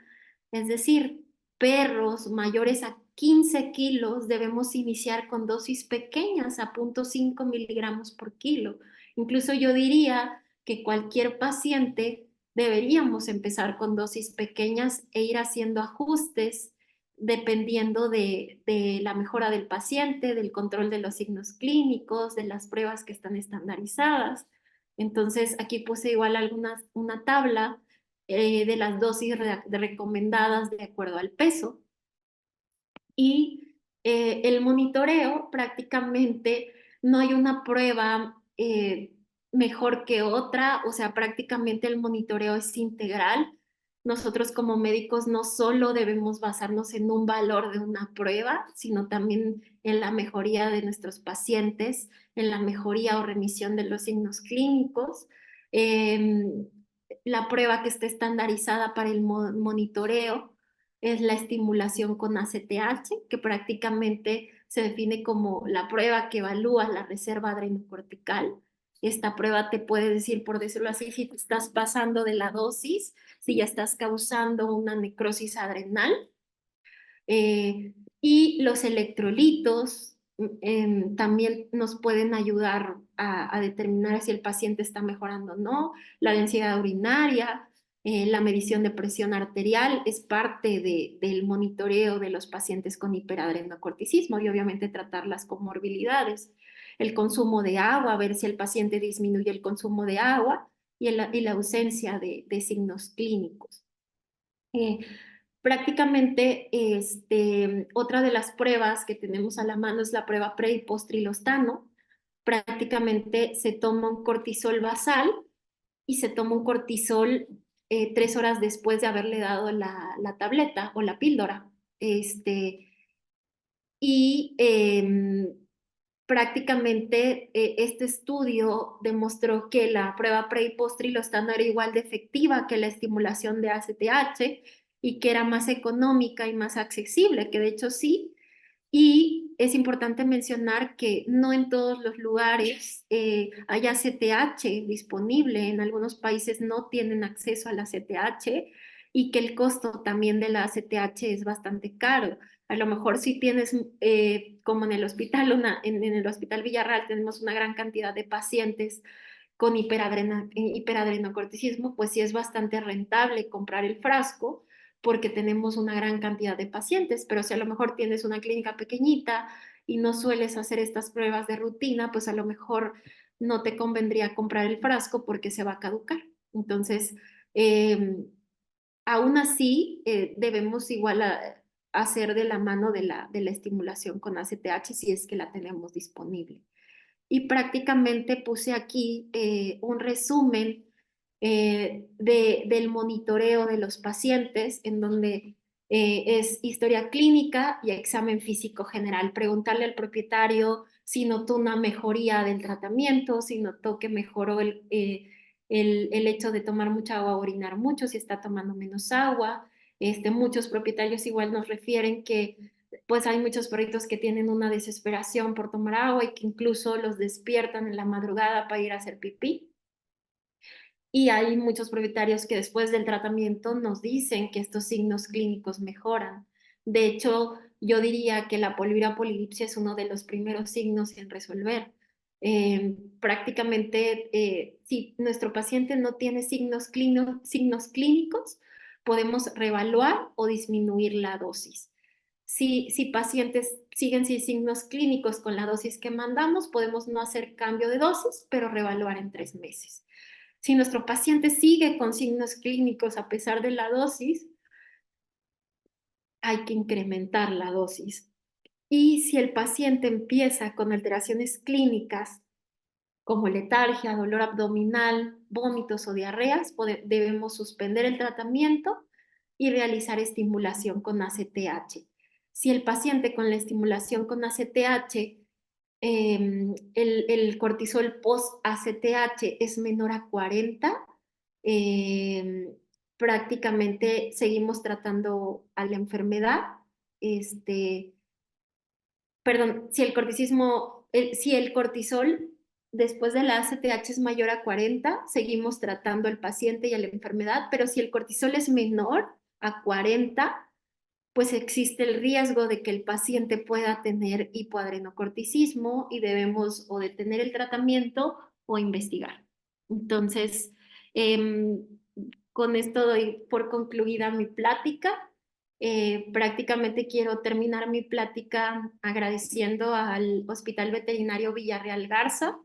Es decir, perros mayores a 15 kilos debemos iniciar con dosis pequeñas a 0.5 miligramos por kilo. Incluso yo diría que cualquier paciente deberíamos empezar con dosis pequeñas e ir haciendo ajustes dependiendo de la mejora del paciente, del control de los signos clínicos, de las pruebas que están estandarizadas. Entonces, aquí puse igual una tabla de las dosis recomendadas de acuerdo al peso. Y el monitoreo prácticamente no hay una prueba mejor que otra, o sea, prácticamente el monitoreo es integral. Nosotros como médicos no solo debemos basarnos en un valor de una prueba, sino también en la mejoría de nuestros pacientes, en la mejoría o remisión de los signos clínicos. La prueba que está estandarizada para el monitoreo es la estimulación con ACTH, que prácticamente se define como la prueba que evalúa la reserva adrenocortical. Esta prueba te puede decir, por decirlo así, si te estás pasando de la dosis, si ya estás causando una necrosis adrenal. Y los electrolitos también nos pueden ayudar a determinar si el paciente está mejorando o no. La densidad urinaria, la medición de presión arterial es parte del monitoreo de los pacientes con hiperadrenocorticismo y obviamente tratar las comorbilidades. El consumo de agua, ver si el paciente disminuye el consumo de agua y la ausencia de signos clínicos. Prácticamente, otra de las pruebas que tenemos a la mano es la prueba pre y post-trilostano. Prácticamente se toma un cortisol basal y se toma un cortisol 3 horas después de haberle dado la tableta o la píldora. Y prácticamente este estudio demostró que la prueba pre y post-trilostano era igual de efectiva que la estimulación de ACTH y que era más económica y más accesible, que de hecho sí. Y es importante mencionar que no en todos los lugares hay ACTH disponible. En algunos países no tienen acceso a la ACTH y que el costo también de la ACTH es bastante caro. A lo mejor si tienes, como en el hospital, en el Hospital Villarreal tenemos una gran cantidad de pacientes con hiperadrenocorticismo, pues sí es bastante rentable comprar el frasco porque tenemos una gran cantidad de pacientes, pero si a lo mejor tienes una clínica pequeñita y no sueles hacer estas pruebas de rutina, pues a lo mejor no te convendría comprar el frasco porque se va a caducar. Entonces, aún así, debemos igual hacer de la mano de la estimulación con ACTH si es que la tenemos disponible. Y prácticamente puse aquí un resumen del monitoreo de los pacientes, en donde es historia clínica y examen físico general. Preguntarle al propietario si notó una mejoría del tratamiento, si notó que mejoró el hecho de tomar mucha agua o orinar mucho, si está tomando menos agua. Muchos propietarios igual nos refieren que pues hay muchos perritos que tienen una desesperación por tomar agua y que incluso los despiertan en la madrugada para ir a hacer pipí. Y hay muchos propietarios que después del tratamiento nos dicen que estos signos clínicos mejoran. De hecho, yo diría que la poliripsia es uno de los primeros signos en resolver. Prácticamente, si nuestro paciente no tiene signos clínicos, podemos reevaluar o disminuir la dosis. Si pacientes siguen sin signos clínicos con la dosis que mandamos, podemos no hacer cambio de dosis, pero reevaluar en 3 meses. Si nuestro paciente sigue con signos clínicos a pesar de la dosis, hay que incrementar la dosis. Y si el paciente empieza con alteraciones clínicas como letargia, dolor abdominal, vómitos o diarreas, debemos suspender el tratamiento y realizar estimulación con ACTH. Si el paciente con la estimulación con ACTH, el cortisol post-ACTH es menor a 40, prácticamente seguimos tratando a la enfermedad. Perdón, si el cortisol después de la ACTH es mayor a 40, seguimos tratando al paciente y a la enfermedad, pero si el cortisol es menor a 40, pues existe el riesgo de que el paciente pueda tener hipoadrenocorticismo y debemos o detener el tratamiento o investigar. Entonces, con esto doy por concluida mi plática. Prácticamente quiero terminar mi plática agradeciendo al Hospital Veterinario Villarreal Garza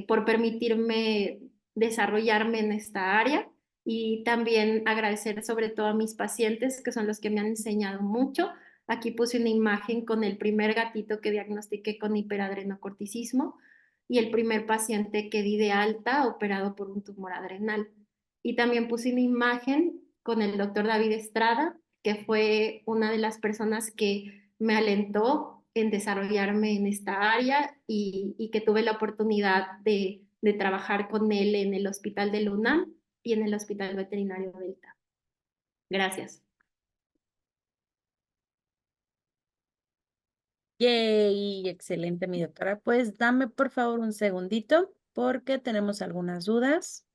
por permitirme desarrollarme en esta área. Y también agradecer sobre todo a mis pacientes, que son los que me han enseñado mucho. Aquí puse una imagen con el primer gatito que diagnostiqué con hiperadrenocorticismo y el primer paciente que di de alta operado por un tumor adrenal. Y también puse una imagen con el doctor David Estrada, que fue una de las personas que me alentó en desarrollarme en esta área y que tuve la oportunidad de trabajar con él en el hospital de UNAM y en el Hospital Veterinario Delta. Gracias. Yay, excelente, mi doctora. Pues dame por favor un segundito porque tenemos algunas dudas.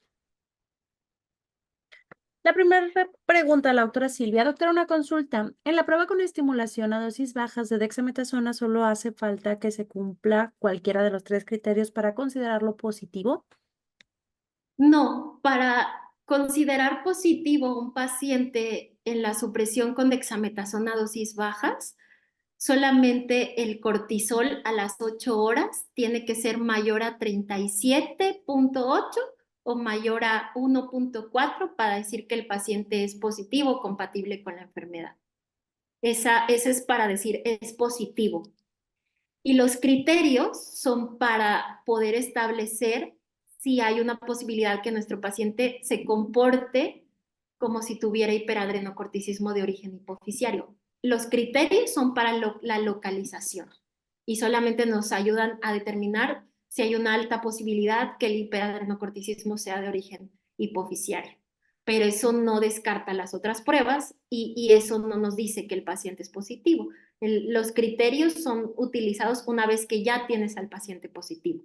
La primera pregunta a la doctora Silvia. Doctora, una consulta. En la prueba con estimulación a dosis bajas de dexametasona solo hace falta que se cumpla cualquiera de los 3 criterios para considerarlo positivo. No, para considerar positivo un paciente en la supresión con dexametasona a dosis bajas, solamente el cortisol a las 8 horas tiene que ser mayor a 37.8 o mayor a 1.4 para decir que el paciente es positivo, compatible con la enfermedad. Esa es para decir es positivo. Y los criterios son para poder establecer si hay una posibilidad que nuestro paciente se comporte como si tuviera hiperadrenocorticismo de origen hipofisiario. Los criterios son para la localización y solamente nos ayudan a determinar si hay una alta posibilidad que el hiperadrenocorticismo sea de origen hipofisiario. Pero eso no descarta las otras pruebas y eso no nos dice que el paciente es positivo. Los criterios son utilizados una vez que ya tienes al paciente positivo.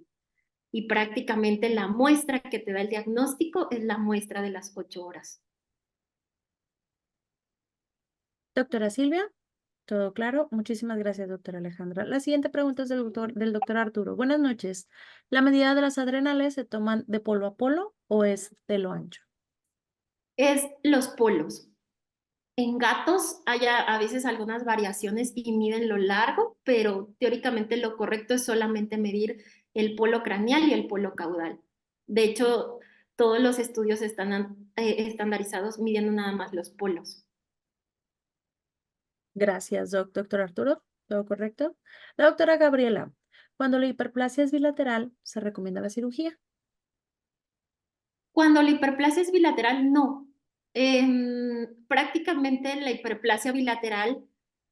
Y prácticamente la muestra que te da el diagnóstico es la muestra de las 8 horas. Doctora Silvia, todo claro. Muchísimas gracias, doctora Alejandra. La siguiente pregunta es del doctor Arturo. Buenas noches. ¿La medida de las adrenales se toman de polo a polo o es de lo ancho? Es los polos. En gatos hay a veces algunas variaciones y miden lo largo, pero teóricamente lo correcto es solamente medir el polo craneal y el polo caudal. De hecho, todos los estudios están estandarizados midiendo nada más los polos. Gracias, doctor Arturo. ¿Todo correcto? La doctora Gabriela, cuando la hiperplasia es bilateral, ¿se recomienda la cirugía? Cuando la hiperplasia es bilateral, no. Prácticamente la hiperplasia bilateral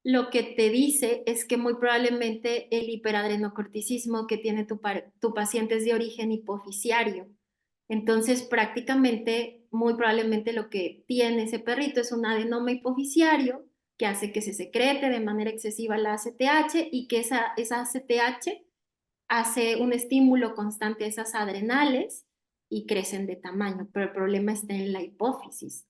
lo que te dice es que muy probablemente el hiperadrenocorticismo que tiene tu paciente es de origen hipofisiario. Entonces, prácticamente, muy probablemente lo que tiene ese perrito es un adenoma hipofisiario que hace que se secrete de manera excesiva la ACTH y que esa ACTH hace un estímulo constante a esas adrenales y crecen de tamaño, pero el problema está en la hipófisis.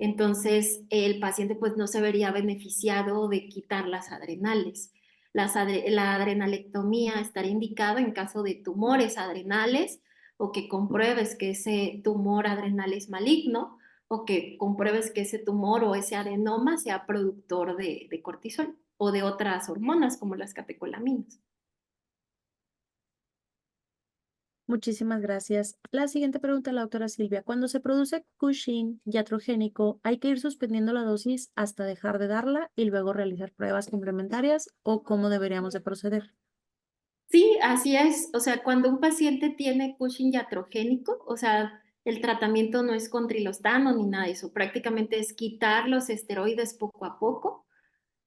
Entonces, el paciente pues no se vería beneficiado de quitar las adrenales. La adrenalectomía estaría indicada en caso de tumores adrenales o que compruebes que ese tumor adrenal es maligno o que compruebes que ese tumor o ese adenoma sea productor de cortisol o de otras hormonas como las catecolaminas. Muchísimas gracias. La siguiente pregunta a la doctora Silvia. Cuando se produce Cushing iatrogénico, ¿hay que ir suspendiendo la dosis hasta dejar de darla y luego realizar pruebas complementarias o cómo deberíamos de proceder? Sí, así es. O sea, cuando un paciente tiene Cushing iatrogénico, o sea, el tratamiento no es con trilostano ni nada de eso. Prácticamente es quitar los esteroides poco a poco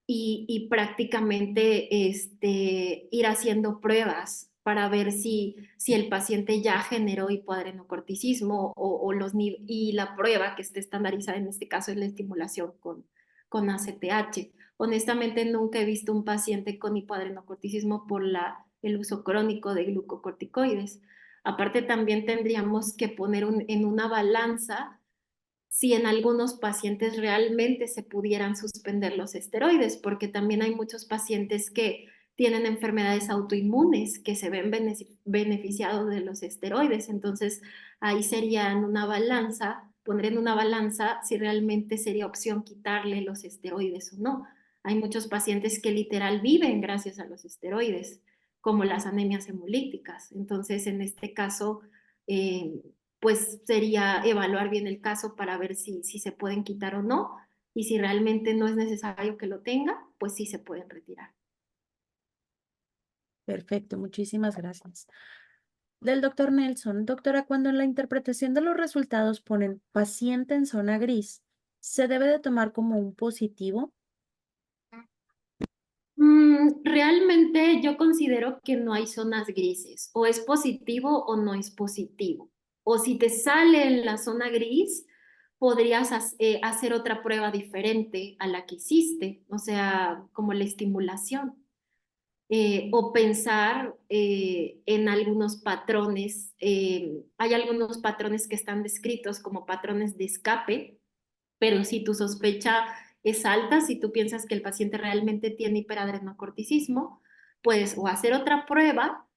y prácticamente ir haciendo pruebas para ver si el paciente ya generó hipoadrenocorticismo y la prueba que esté estandarizada en este caso es la estimulación con ACTH. Honestamente, nunca he visto un paciente con hipoadrenocorticismo por el uso crónico de glucocorticoides. Aparte, también tendríamos que poner en una balanza si en algunos pacientes realmente se pudieran suspender los esteroides, porque también hay muchos pacientes que tienen enfermedades autoinmunes que se ven beneficiados de los esteroides. Entonces, ahí sería en una balanza, poner en una balanza si realmente sería opción quitarle los esteroides o no. Hay muchos pacientes que literal viven gracias a los esteroides, como las anemias hemolíticas. Entonces, en este caso, pues sería evaluar bien el caso para ver si se pueden quitar o no. Y si realmente no es necesario que lo tenga, pues sí se pueden retirar. Perfecto, muchísimas gracias. Del doctor Nelson, doctora, cuando en la interpretación de los resultados ponen paciente en zona gris, ¿se debe de tomar como un positivo? Realmente yo considero que no hay zonas grises, o es positivo o no es positivo. O si te sale en la zona gris, podrías hacer otra prueba diferente a la que hiciste, o sea, como la estimulación. O pensar en algunos patrones. Hay algunos patrones que están descritos como patrones de escape, pero si tu sospecha es alta, si tú piensas que el paciente realmente tiene hiperadrenocorticismo, puedes o hacer otra prueba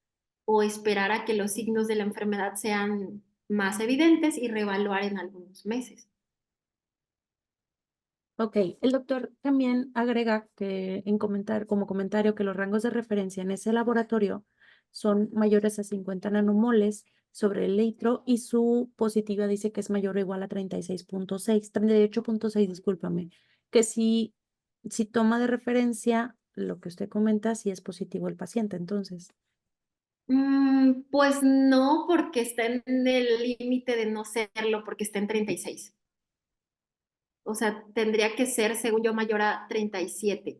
o esperar a que los signos de la enfermedad sean más evidentes y reevaluar en algunos meses. Ok, el doctor también agrega que como comentario que los rangos de referencia en ese laboratorio son mayores a 50 nanomoles sobre el litro y su positiva dice que es mayor o igual a 36.6, 38.6, discúlpame, que si toma de referencia lo que usted comenta, si es positivo el paciente, entonces. Pues no, porque está en el límite de no serlo, porque está en 36. O sea, tendría que ser, según yo, mayor a 37.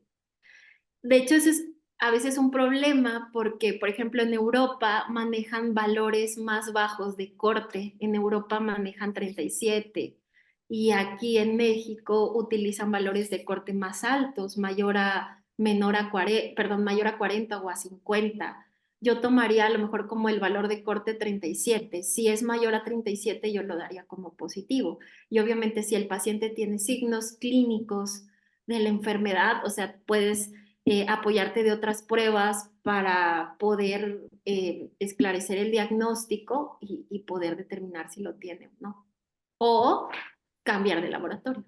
De hecho, eso es a veces un problema porque, por ejemplo, en Europa manejan valores más bajos de corte. En Europa manejan 37 y aquí en México utilizan valores de corte más altos, mayor a 40 o a 50. Yo tomaría a lo mejor como el valor de corte 37. Si es mayor a 37, yo lo daría como positivo. Y obviamente si el paciente tiene signos clínicos de la enfermedad, o sea, puedes apoyarte de otras pruebas para poder esclarecer el diagnóstico y poder determinar si lo tiene o no. O cambiar de laboratorio.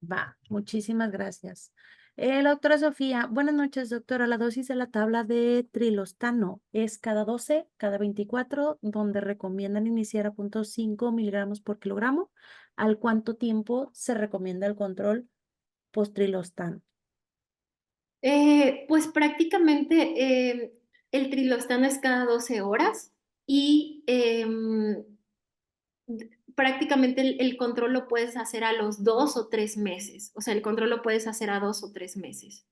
Va, muchísimas gracias. La doctora Sofía, buenas noches, doctora. La dosis de la tabla de trilostano es cada 12, cada 24, donde recomiendan iniciar a 0.5 miligramos por kilogramo. ¿Al cuánto tiempo se recomienda el control post-trilostano? Pues prácticamente el trilostano es cada 12 horas y prácticamente el control lo puedes hacer a los 2 o 3 meses. O sea, el control lo puedes hacer a 2 o 3 meses.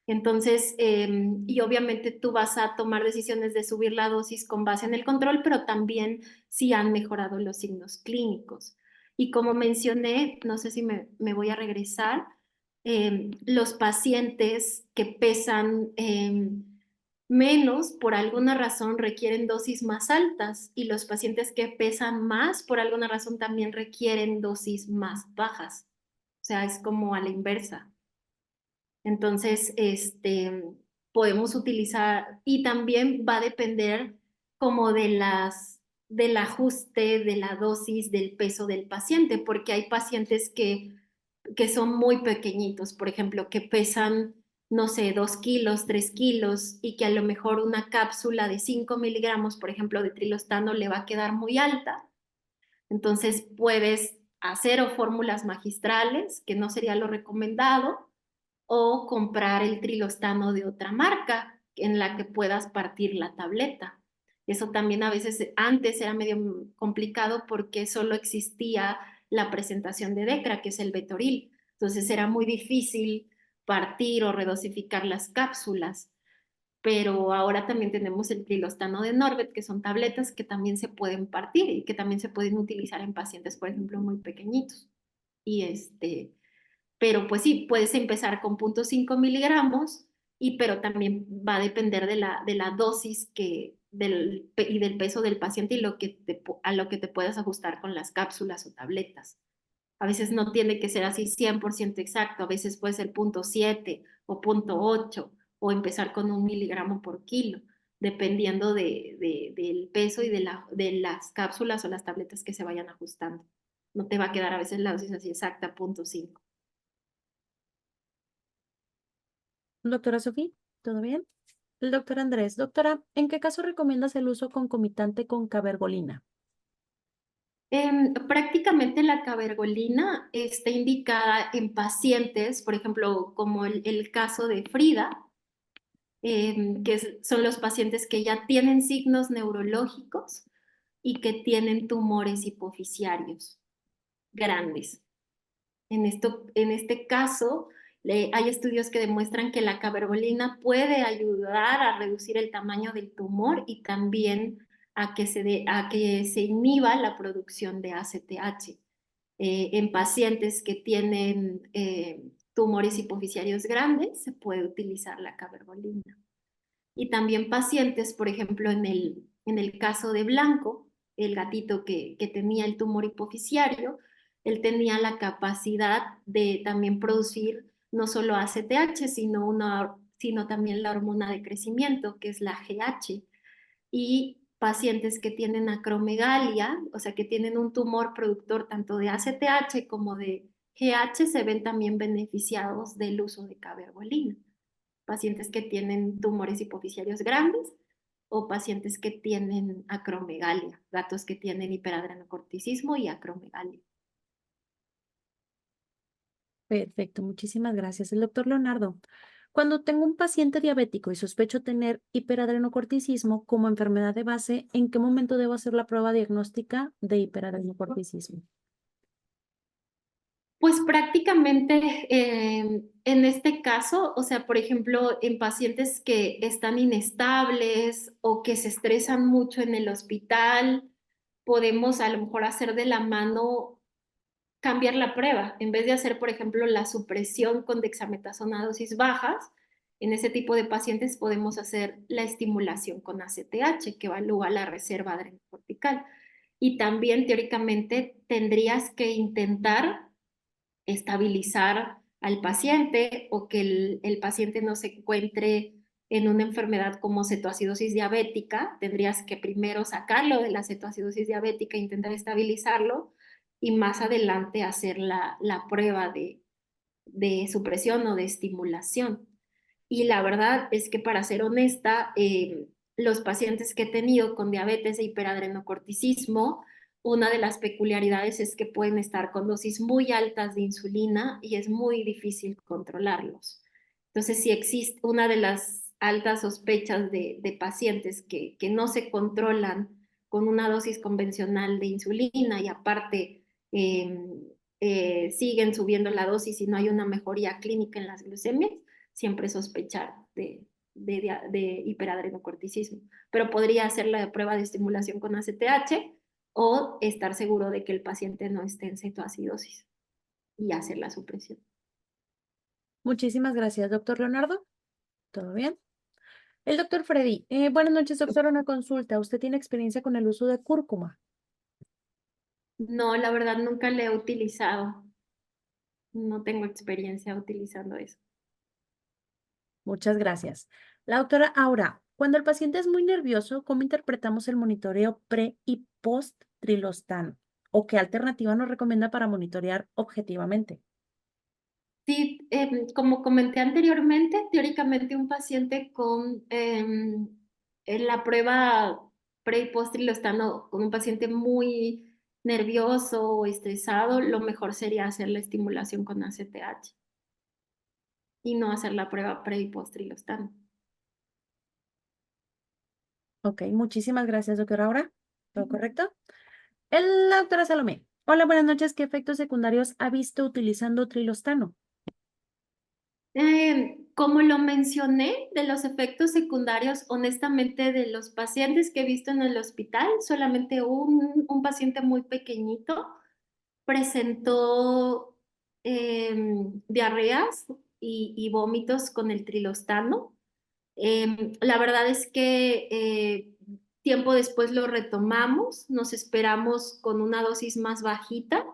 Entonces, y obviamente tú vas a tomar decisiones de subir la dosis con base en el control, pero también si han mejorado los signos clínicos. Y como mencioné, no sé si me voy a regresar, los pacientes que pesan menos por alguna razón requieren dosis más altas y los pacientes que pesan más por alguna razón también requieren dosis más bajas. O sea, es como a la inversa. Entonces, podemos utilizar y también va a depender como del ajuste de la dosis del peso del paciente, porque hay pacientes que son muy pequeñitos, por ejemplo, que pesan, no sé, 2 kilos, 3 kilos y que a lo mejor una cápsula de 5 miligramos, por ejemplo, de trilostano le va a quedar muy alta. Entonces, puedes hacer o fórmulas magistrales, que no sería lo recomendado, o comprar el trilostano de otra marca en la que puedas partir la tableta. Eso también a veces antes era medio complicado porque solo existía la presentación de Decra, que es el Betoril. Entonces era muy difícil partir o redosificar las cápsulas. Pero ahora también tenemos el trilostano de Norbet, que son tabletas que también se pueden partir y que también se pueden utilizar en pacientes, por ejemplo, muy pequeñitos. Y pero pues sí, puedes empezar con 0.5 miligramos, pero también va a depender de la dosis y del peso del paciente y a lo que te puedas ajustar con las cápsulas o tabletas. A veces no tiene que ser así 100% exacto, a veces puede ser 0.7 o 0.8 o empezar con 1 miligramo por kilo, dependiendo del peso y de las cápsulas o las tabletas que se vayan ajustando. No te va a quedar a veces la dosis así exacta, 0.5. Doctora Sofía, ¿todo bien? El doctor Andrés, doctora, ¿en qué caso recomiendas el uso concomitante con cabergolina? Prácticamente la cabergolina está indicada en pacientes, por ejemplo, como el caso de Frida, son los pacientes que ya tienen signos neurológicos y que tienen tumores hipofisiarios grandes. En este caso, hay estudios que demuestran que la cabergolina puede ayudar a reducir el tamaño del tumor y también a que se inhiba la producción de ACTH. En pacientes que tienen tumores hipofisiarios grandes, se puede utilizar la cabergolina. Y también pacientes, por ejemplo, en el caso de Blanco, el gatito que tenía el tumor hipofisiario, él tenía la capacidad de también producir no solo ACTH, sino también la hormona de crecimiento, que es la GH. Y pacientes que tienen acromegalia, o sea, que tienen un tumor productor tanto de ACTH como de GH, se ven también beneficiados del uso de cabergolina. Pacientes que tienen tumores hipofisiarios grandes o pacientes que tienen acromegalia, gatos que tienen hiperadrenocorticismo y acromegalia. Perfecto, muchísimas gracias. El doctor Leonardo, cuando tengo un paciente diabético y sospecho tener hiperadrenocorticismo como enfermedad de base, ¿en qué momento debo hacer la prueba diagnóstica de hiperadrenocorticismo? Pues prácticamente en este caso, o sea, por ejemplo, en pacientes que están inestables o que se estresan mucho en el hospital, podemos a lo mejor hacer de la mano cambiar la prueba. En vez de hacer, por ejemplo, la supresión con dexametasona a dosis bajas, en ese tipo de pacientes podemos hacer la estimulación con ACTH, que evalúa la reserva adrenocortical. Y también, teóricamente, tendrías que intentar estabilizar al paciente o que el paciente no se encuentre en una enfermedad como cetoacidosis diabética. Tendrías que primero sacarlo de la cetoacidosis diabética, intentar estabilizarlo y más adelante hacer la prueba de supresión o de estimulación. Y la verdad es que, para ser honesta, los pacientes que he tenido con diabetes e hiperadrenocorticismo, una de las peculiaridades es que pueden estar con dosis muy altas de insulina y es muy difícil controlarlos. Entonces, si existe una de las altas sospechas de pacientes que no se controlan con una dosis convencional de insulina y aparte siguen subiendo la dosis y no hay una mejoría clínica en las glucemias, siempre sospechar de hiperadrenocorticismo. Pero podría hacer la prueba de estimulación con ACTH o estar seguro de que el paciente no esté en cetoacidosis y hacer la supresión. Muchísimas gracias, doctor Leonardo. ¿Todo bien? El doctor Freddy, buenas noches, doctor. Una consulta. ¿Usted tiene experiencia con el uso de cúrcuma? No, la verdad nunca le he utilizado. No tengo experiencia utilizando eso. Muchas gracias. La doctora Aura, cuando el paciente es muy nervioso, ¿cómo interpretamos el monitoreo pre y post trilostano? ¿O qué alternativa nos recomienda para monitorear objetivamente? Sí, como comenté anteriormente, teóricamente un paciente con en la prueba pre y post trilostano, con un paciente muy nervioso o estresado, lo mejor sería hacer la estimulación con ACTH y no hacer la prueba pre y post trilostano. Ok, muchísimas gracias, doctora Aura. ¿Todo correcto? La doctora Salomé. Hola, buenas noches. ¿Qué efectos secundarios ha visto utilizando trilostano? Como lo mencioné, de los efectos secundarios, honestamente, de los pacientes que he visto en el hospital, solamente un paciente muy pequeñito presentó diarreas y vómitos con el trilostano. La verdad es que tiempo después lo retomamos, nos esperamos con una dosis más bajita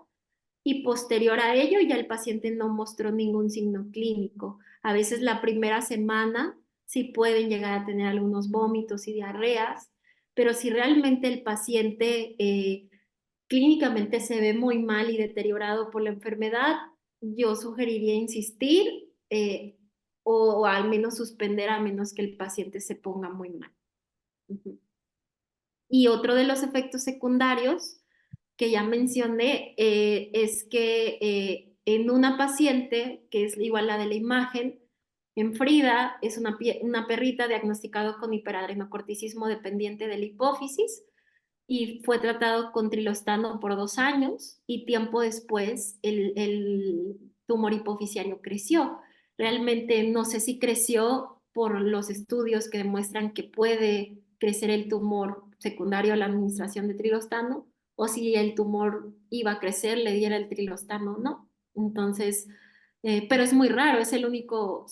y posterior a ello ya el paciente no mostró ningún signo clínico. A veces la primera semana sí pueden llegar a tener algunos vómitos y diarreas, pero si realmente el paciente clínicamente se ve muy mal y deteriorado por la enfermedad, yo sugeriría insistir o al menos suspender a menos que el paciente se ponga muy mal. Ujú. Y otro de los efectos secundarios que ya mencioné es que en una paciente, que es igual la de la imagen, en Frida, es una perrita diagnosticada con hiperadrenocorticismo dependiente de la hipófisis y fue tratado con trilostano por 2 años y tiempo después el tumor hipofisiario creció. Realmente no sé si creció por los estudios que demuestran que puede crecer el tumor secundario a la administración de trilostano o si el tumor iba a crecer, le diera el trilostano o no. Entonces, pero es muy raro, es el único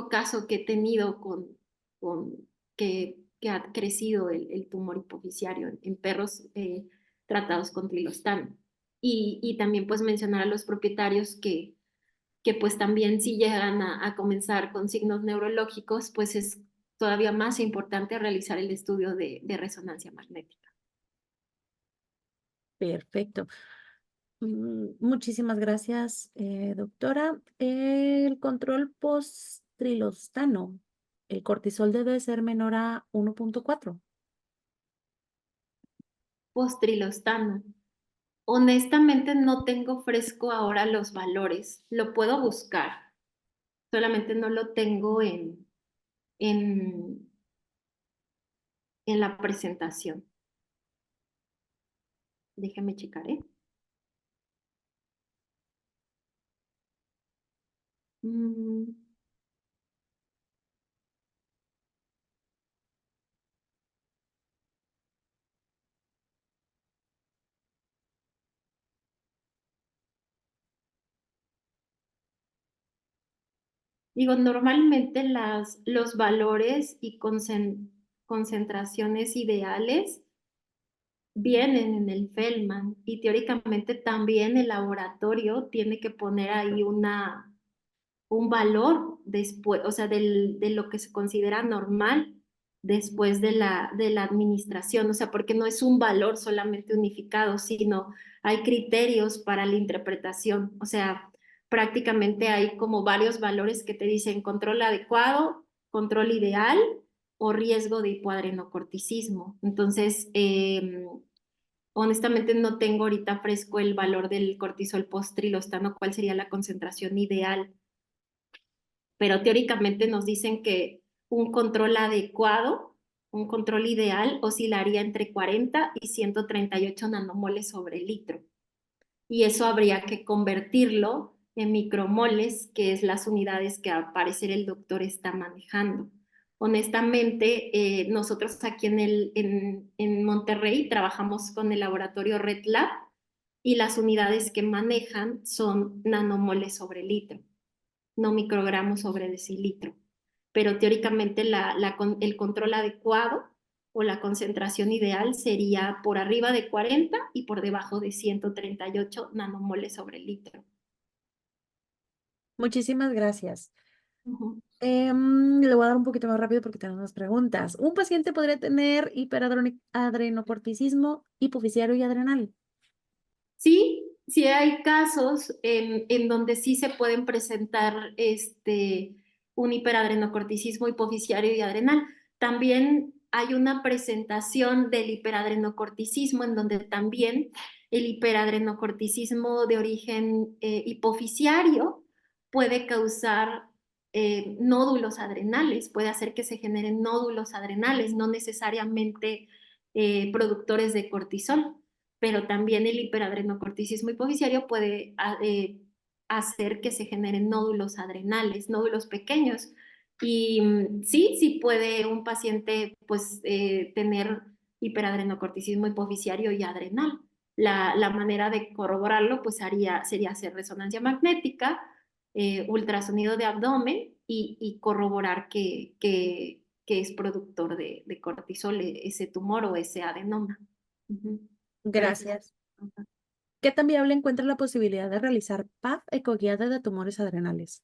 caso que he tenido con que ha crecido el tumor hipofisiario en perros tratados con trilostano. Y también pues mencionar a los propietarios que pues también si llegan a comenzar con signos neurológicos, pues es todavía más importante realizar el estudio de resonancia magnética. Perfecto. Muchísimas gracias, doctora. El control post-trilostano, el cortisol debe ser menor a 1.4. Post-trilostano. Honestamente no tengo fresco ahora los valores. Lo puedo buscar, solamente no lo tengo en, en la presentación. Déjame checar, ¿eh? Mm, Digo, normalmente los valores y concentraciones ideales vienen en el Feldman y teóricamente también el laboratorio tiene que poner ahí un valor después, o sea, de lo que se considera normal después de la administración, o sea, porque no es un valor solamente unificado, sino hay criterios para la interpretación, o sea, prácticamente hay como varios valores que te dicen control adecuado, control ideal o riesgo de hipoadrenocorticismo. Entonces, honestamente no tengo ahorita fresco el valor del cortisol post-trilostano, cuál sería la concentración ideal, pero teóricamente nos dicen que un control adecuado, un control ideal, oscilaría entre 40 y 138 nanomoles sobre litro. Y eso habría que convertirlo en micromoles, que es las unidades que al parecer el doctor está manejando. Honestamente, nosotros aquí en Monterrey trabajamos con el laboratorio Red Lab y las unidades que manejan son nanomoles sobre litro, no microgramos sobre decilitro. Pero teóricamente el control adecuado o la concentración ideal sería por arriba de 40 y por debajo de 138 nanomoles sobre litro. Muchísimas gracias. Uh-huh. Le voy a dar un poquito más rápido porque tenemos más preguntas. ¿Un paciente podría tener hiperadrenocorticismo hipofisiario y adrenal? Sí, sí hay casos en donde sí se pueden presentar un hiperadrenocorticismo hipofisiario y adrenal. También hay una presentación del hiperadrenocorticismo en donde también el hiperadrenocorticismo de origen hipofisiario puede causar nódulos adrenales, puede hacer que se generen nódulos adrenales, no necesariamente productores de cortisol, pero también el hiperadrenocorticismo hipofisiario puede hacer que se generen nódulos adrenales, nódulos pequeños. Y sí, sí puede un paciente pues tener hiperadrenocorticismo hipofisiario y adrenal. La manera de corroborarlo pues sería hacer resonancia magnética, ultrasonido de abdomen y corroborar que es productor de cortisol ese tumor o ese adenoma. Uh-huh. Gracias. ¿Qué tan viable encuentra la posibilidad de realizar PAP ecoguiada de tumores adrenales?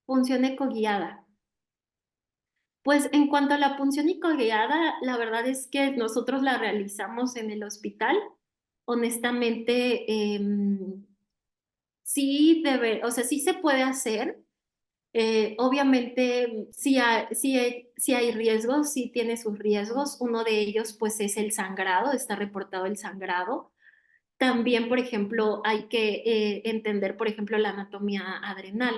Punción ecoguiada. Pues en cuanto a la punción ecoguiada, la verdad es que nosotros la realizamos en el hospital. Honestamente, sí o sea, sí se puede hacer. Obviamente, sí hay riesgos, sí tiene sus riesgos. Uno de ellos, pues, es el sangrado, está reportado el sangrado. También, por ejemplo, hay que entender, por ejemplo, la anatomía adrenal.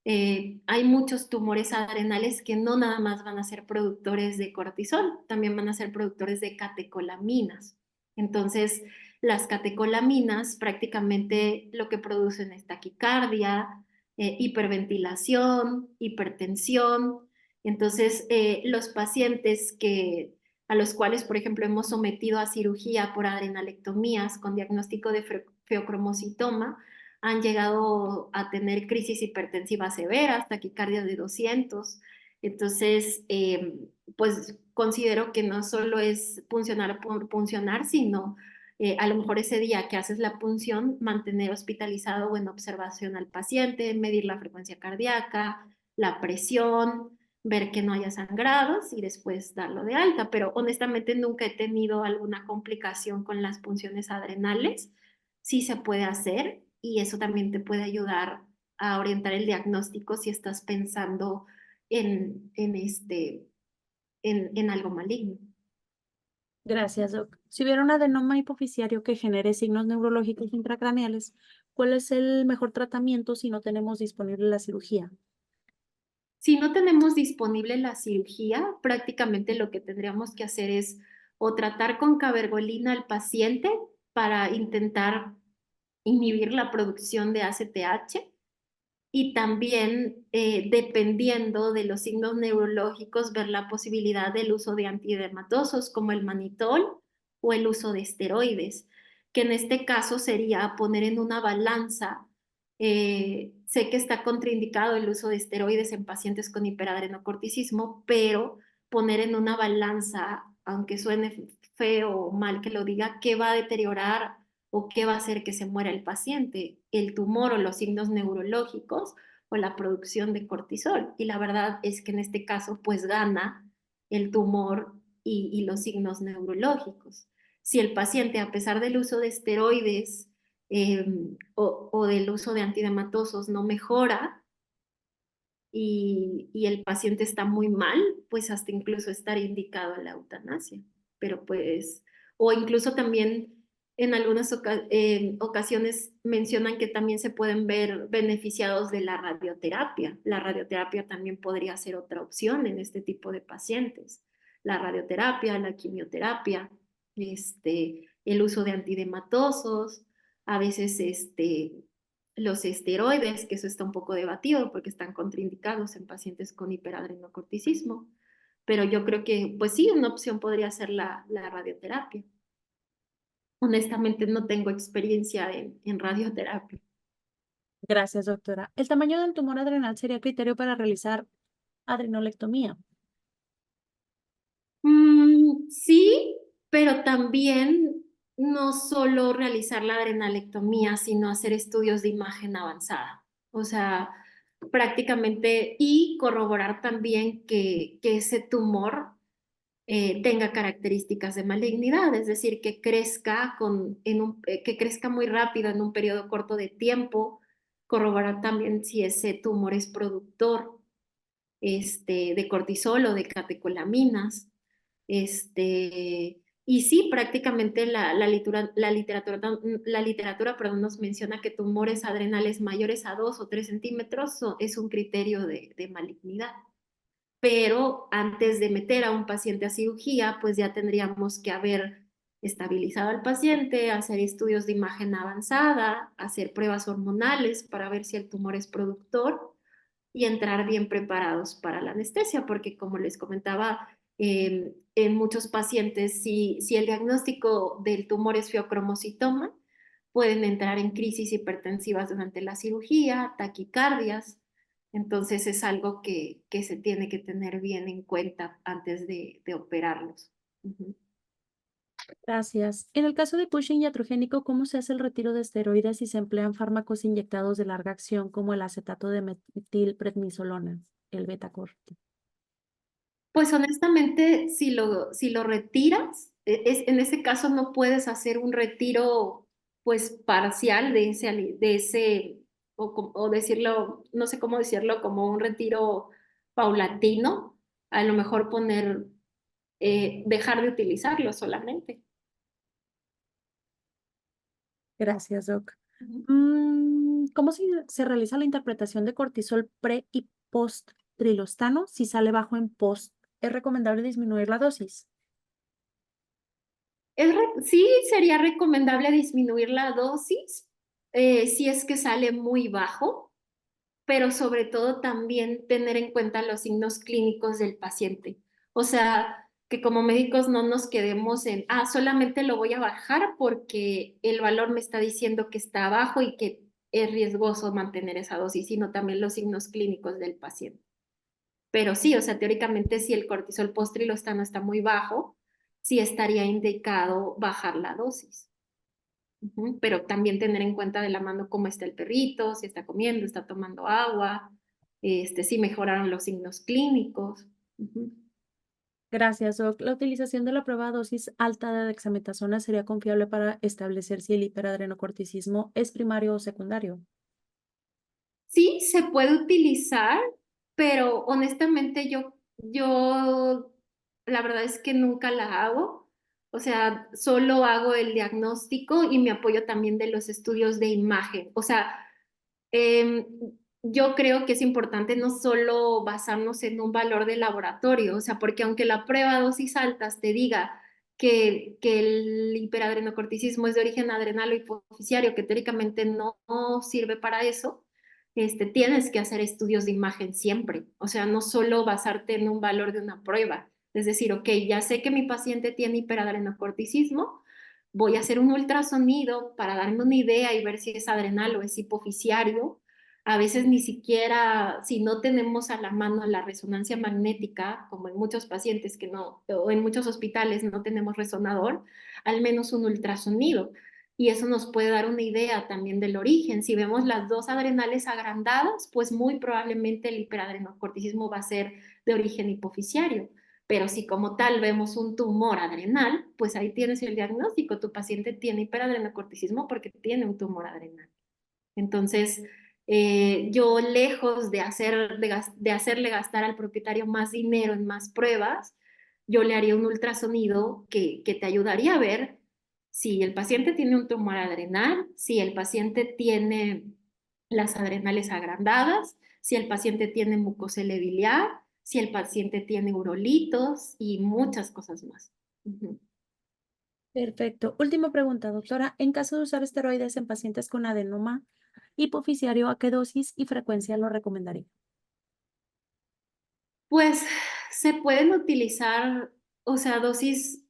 Hay muchos tumores adrenales que no nada más van a ser productores de cortisol, también van a ser productores de catecolaminas. Entonces, las catecolaminas prácticamente lo que producen es taquicardia, hiperventilación, hipertensión. Entonces, los pacientes a los cuales, por ejemplo, hemos sometido a cirugía por adrenalectomías con diagnóstico de feocromocitoma, han llegado a tener crisis hipertensivas severas, taquicardia de 200. Entonces, pues considero que no solo es puncionar por puncionar, sino a lo mejor ese día que haces la punción, mantener hospitalizado o en observación al paciente, medir la frecuencia cardíaca, la presión, ver que no haya sangrados y después darlo de alta. Pero honestamente nunca he tenido alguna complicación con las punciones adrenales. Sí se puede hacer y eso también te puede ayudar a orientar el diagnóstico si estás pensando en algo maligno. Gracias, Doc. Si hubiera un adenoma hipoficiario que genere signos neurológicos intracraneales, ¿cuál es el mejor tratamiento si no tenemos disponible la cirugía? Si no tenemos disponible la cirugía, prácticamente lo que tendríamos que hacer es o tratar con cabergolina al paciente para intentar inhibir la producción de ACTH y también, dependiendo de los signos neurológicos, ver la posibilidad del uso de antidermatosos como el manitol o el uso de esteroides, que en este caso sería poner en una balanza. Sé que está contraindicado el uso de esteroides en pacientes con hiperadrenocorticismo, pero poner en una balanza, aunque suene feo o mal que lo diga, qué va a deteriorar o qué va a hacer que se muera el paciente, el tumor o los signos neurológicos o la producción de cortisol. Y la verdad es que en este caso pues gana el tumor y los signos neurológicos. Si el paciente, a pesar del uso de esteroides eh, o del uso de antidermatosos, no mejora y el paciente está muy mal, pues hasta incluso estar indicado a la eutanasia. Pero pues, o incluso también en algunas ocasiones mencionan que también se pueden ver beneficiados de la radioterapia. La radioterapia también podría ser otra opción en este tipo de pacientes. La radioterapia, la quimioterapia, el uso de antidematosos, a veces los esteroides, que eso está un poco debatido porque están contraindicados en pacientes con hiperadrenocorticismo, pero yo creo que, pues sí, una opción podría ser la radioterapia. Honestamente no tengo experiencia en radioterapia. Gracias, doctora. ¿El tamaño del tumor adrenal sería criterio para realizar adrenolectomía? Sí, pero también no solo realizar la adrenalectomía, sino hacer estudios de imagen avanzada. O sea, prácticamente y corroborar también que ese tumor tenga características de malignidad, es decir, que crezca, que crezca muy rápido en un periodo corto de tiempo, corroborar también si ese tumor es productor de cortisol o de catecolaminas. Y sí, prácticamente la literatura, perdón, nos menciona que tumores adrenales mayores a 2 o 3 centímetros es un criterio de malignidad. Pero antes de meter a un paciente a cirugía, pues ya tendríamos que haber estabilizado al paciente, hacer estudios de imagen avanzada, hacer pruebas hormonales para ver si el tumor es productor y entrar bien preparados para la anestesia, porque como les comentaba, en muchos pacientes, si el diagnóstico del tumor es feocromocitoma, pueden entrar en crisis hipertensivas durante la cirugía, taquicardias. Entonces es algo que se tiene que tener bien en cuenta antes de operarlos. Uh-huh. Gracias. En el caso de Cushing iatrogénico, ¿cómo se hace el retiro de esteroides si se emplean fármacos inyectados de larga acción como el acetato de metilprednisolona, el betacorte? Pues honestamente, si lo retiras, en ese caso no puedes hacer un retiro pues parcial de ese o decirlo, no sé cómo decirlo, como un retiro paulatino, a lo mejor poner, dejar de utilizarlo solamente. Gracias, Doc. Ujú. ¿Cómo se realiza la interpretación de cortisol pre y post trilostano? Si sale bajo en post, ¿es recomendable disminuir la dosis? Sí, sería recomendable disminuir la dosis si es que sale muy bajo, pero sobre todo también tener en cuenta los signos clínicos del paciente. O sea, que como médicos no nos quedemos en, solamente lo voy a bajar porque el valor me está diciendo que está bajo y que es riesgoso mantener esa dosis, sino también los signos clínicos del paciente. Pero sí, o sea, teóricamente si el cortisol postrilostano está muy bajo, sí estaría indicado bajar la dosis. Pero también tener en cuenta de la mano cómo está el perrito, si está comiendo, está tomando agua, si mejoraron los signos clínicos. Ujú. Gracias, Doc. ¿La utilización de la prueba dosis alta de dexametasona sería confiable para establecer si el hiperadrenocorticismo es primario o secundario? Sí, se puede utilizar, pero honestamente yo la verdad es que nunca la hago. O sea, solo hago el diagnóstico y me apoyo también de los estudios de imagen. O sea, Em, yo creo que es importante no solo basarnos en un valor de laboratorio, o sea, porque aunque la prueba a dosis altas te diga que el hiperadrenocorticismo es de origen adrenal o hipoficiario, que teóricamente no sirve para eso, tienes que hacer estudios de imagen siempre, o sea, no solo basarte en un valor de una prueba, es decir, ok, ya sé que mi paciente tiene hiperadrenocorticismo, voy a hacer un ultrasonido para darme una idea y ver si es adrenal o es hipoficiario. A veces ni siquiera, si no tenemos a la mano la resonancia magnética, como en muchos pacientes que no, o en muchos hospitales no tenemos resonador, al menos un ultrasonido. Y eso nos puede dar una idea también del origen. Si vemos las dos adrenales agrandadas, pues muy probablemente el hiperadrenocorticismo va a ser de origen hipoficiario. Pero si como tal vemos un tumor adrenal, pues ahí tienes el diagnóstico. Tu paciente tiene hiperadrenocorticismo porque tiene un tumor adrenal. Entonces, yo lejos de hacerle gastar al propietario más dinero en más pruebas, yo le haría un ultrasonido que te ayudaría a ver si el paciente tiene un tumor adrenal, si el paciente tiene las adrenales agrandadas, si el paciente tiene mucosele biliar, si el paciente tiene urolitos y muchas cosas más. Ujú. Perfecto. Última pregunta, doctora. En caso de usar esteroides en pacientes con adenoma hipoficiario, ¿a qué dosis y frecuencia lo recomendaría? Pues se pueden utilizar, o sea, dosis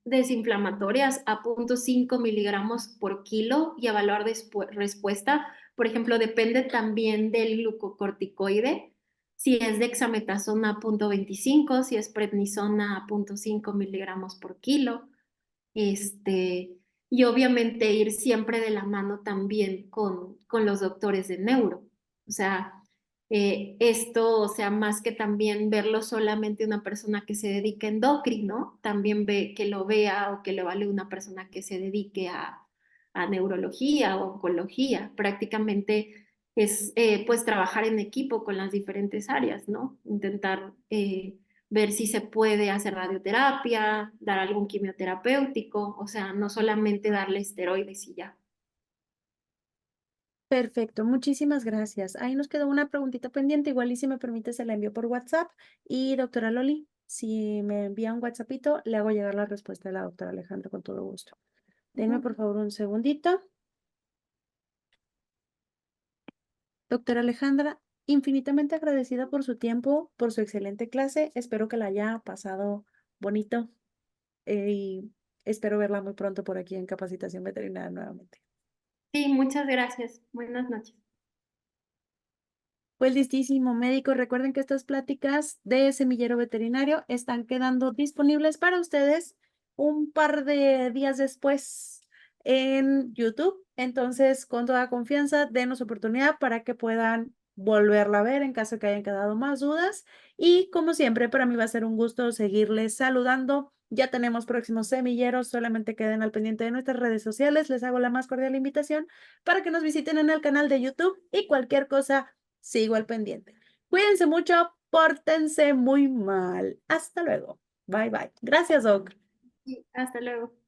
desinflamatorias a 0,5 miligramos por kilo y evaluar respuesta. Por ejemplo, depende también del glucocorticoide. Si es dexametasona a 0,25, si es prednisona a 0,5 miligramos por kilo. Y obviamente ir siempre de la mano también con los doctores de neuro. O sea, esto, o sea, más que también verlo solamente una persona que se dedique a endocrino, también que lo vea o que lo evalúe una persona que se dedique a neurología o oncología. Prácticamente es pues trabajar en equipo con las diferentes áreas, ¿no? Intentar ver si se puede hacer radioterapia, dar algún quimioterapéutico, o sea, no solamente darle esteroides y ya. Perfecto, muchísimas gracias. Ahí nos quedó una preguntita pendiente, igual y si me permite se la envío por WhatsApp. Y doctora Loli, si me envía un WhatsAppito, le hago llegar la respuesta de la doctora Alejandra con todo gusto. Denme por favor un segundito. Doctora Alejandra, infinitamente agradecida por su tiempo, por su excelente clase. Espero que la haya pasado bonito y espero verla muy pronto por aquí en Capacitación Veterinaria nuevamente. Sí, muchas gracias. Buenas noches. Pues listísimo, médicos. Recuerden que estas pláticas de Semillero Veterinario están quedando disponibles para ustedes un par de días después en YouTube. Entonces, con toda confianza, denos oportunidad para que puedan volverla a ver en caso que hayan quedado más dudas. Y como siempre, para mí va a ser un gusto seguirles saludando Ya tenemos próximos semilleros, solamente queden al pendiente de nuestras redes sociales. Les hago la más cordial invitación para que nos visiten en el canal de YouTube y cualquier cosa, sigo al pendiente. Cuídense mucho, pórtense muy mal. Hasta luego. Bye, bye. Gracias, Doc. Hasta luego.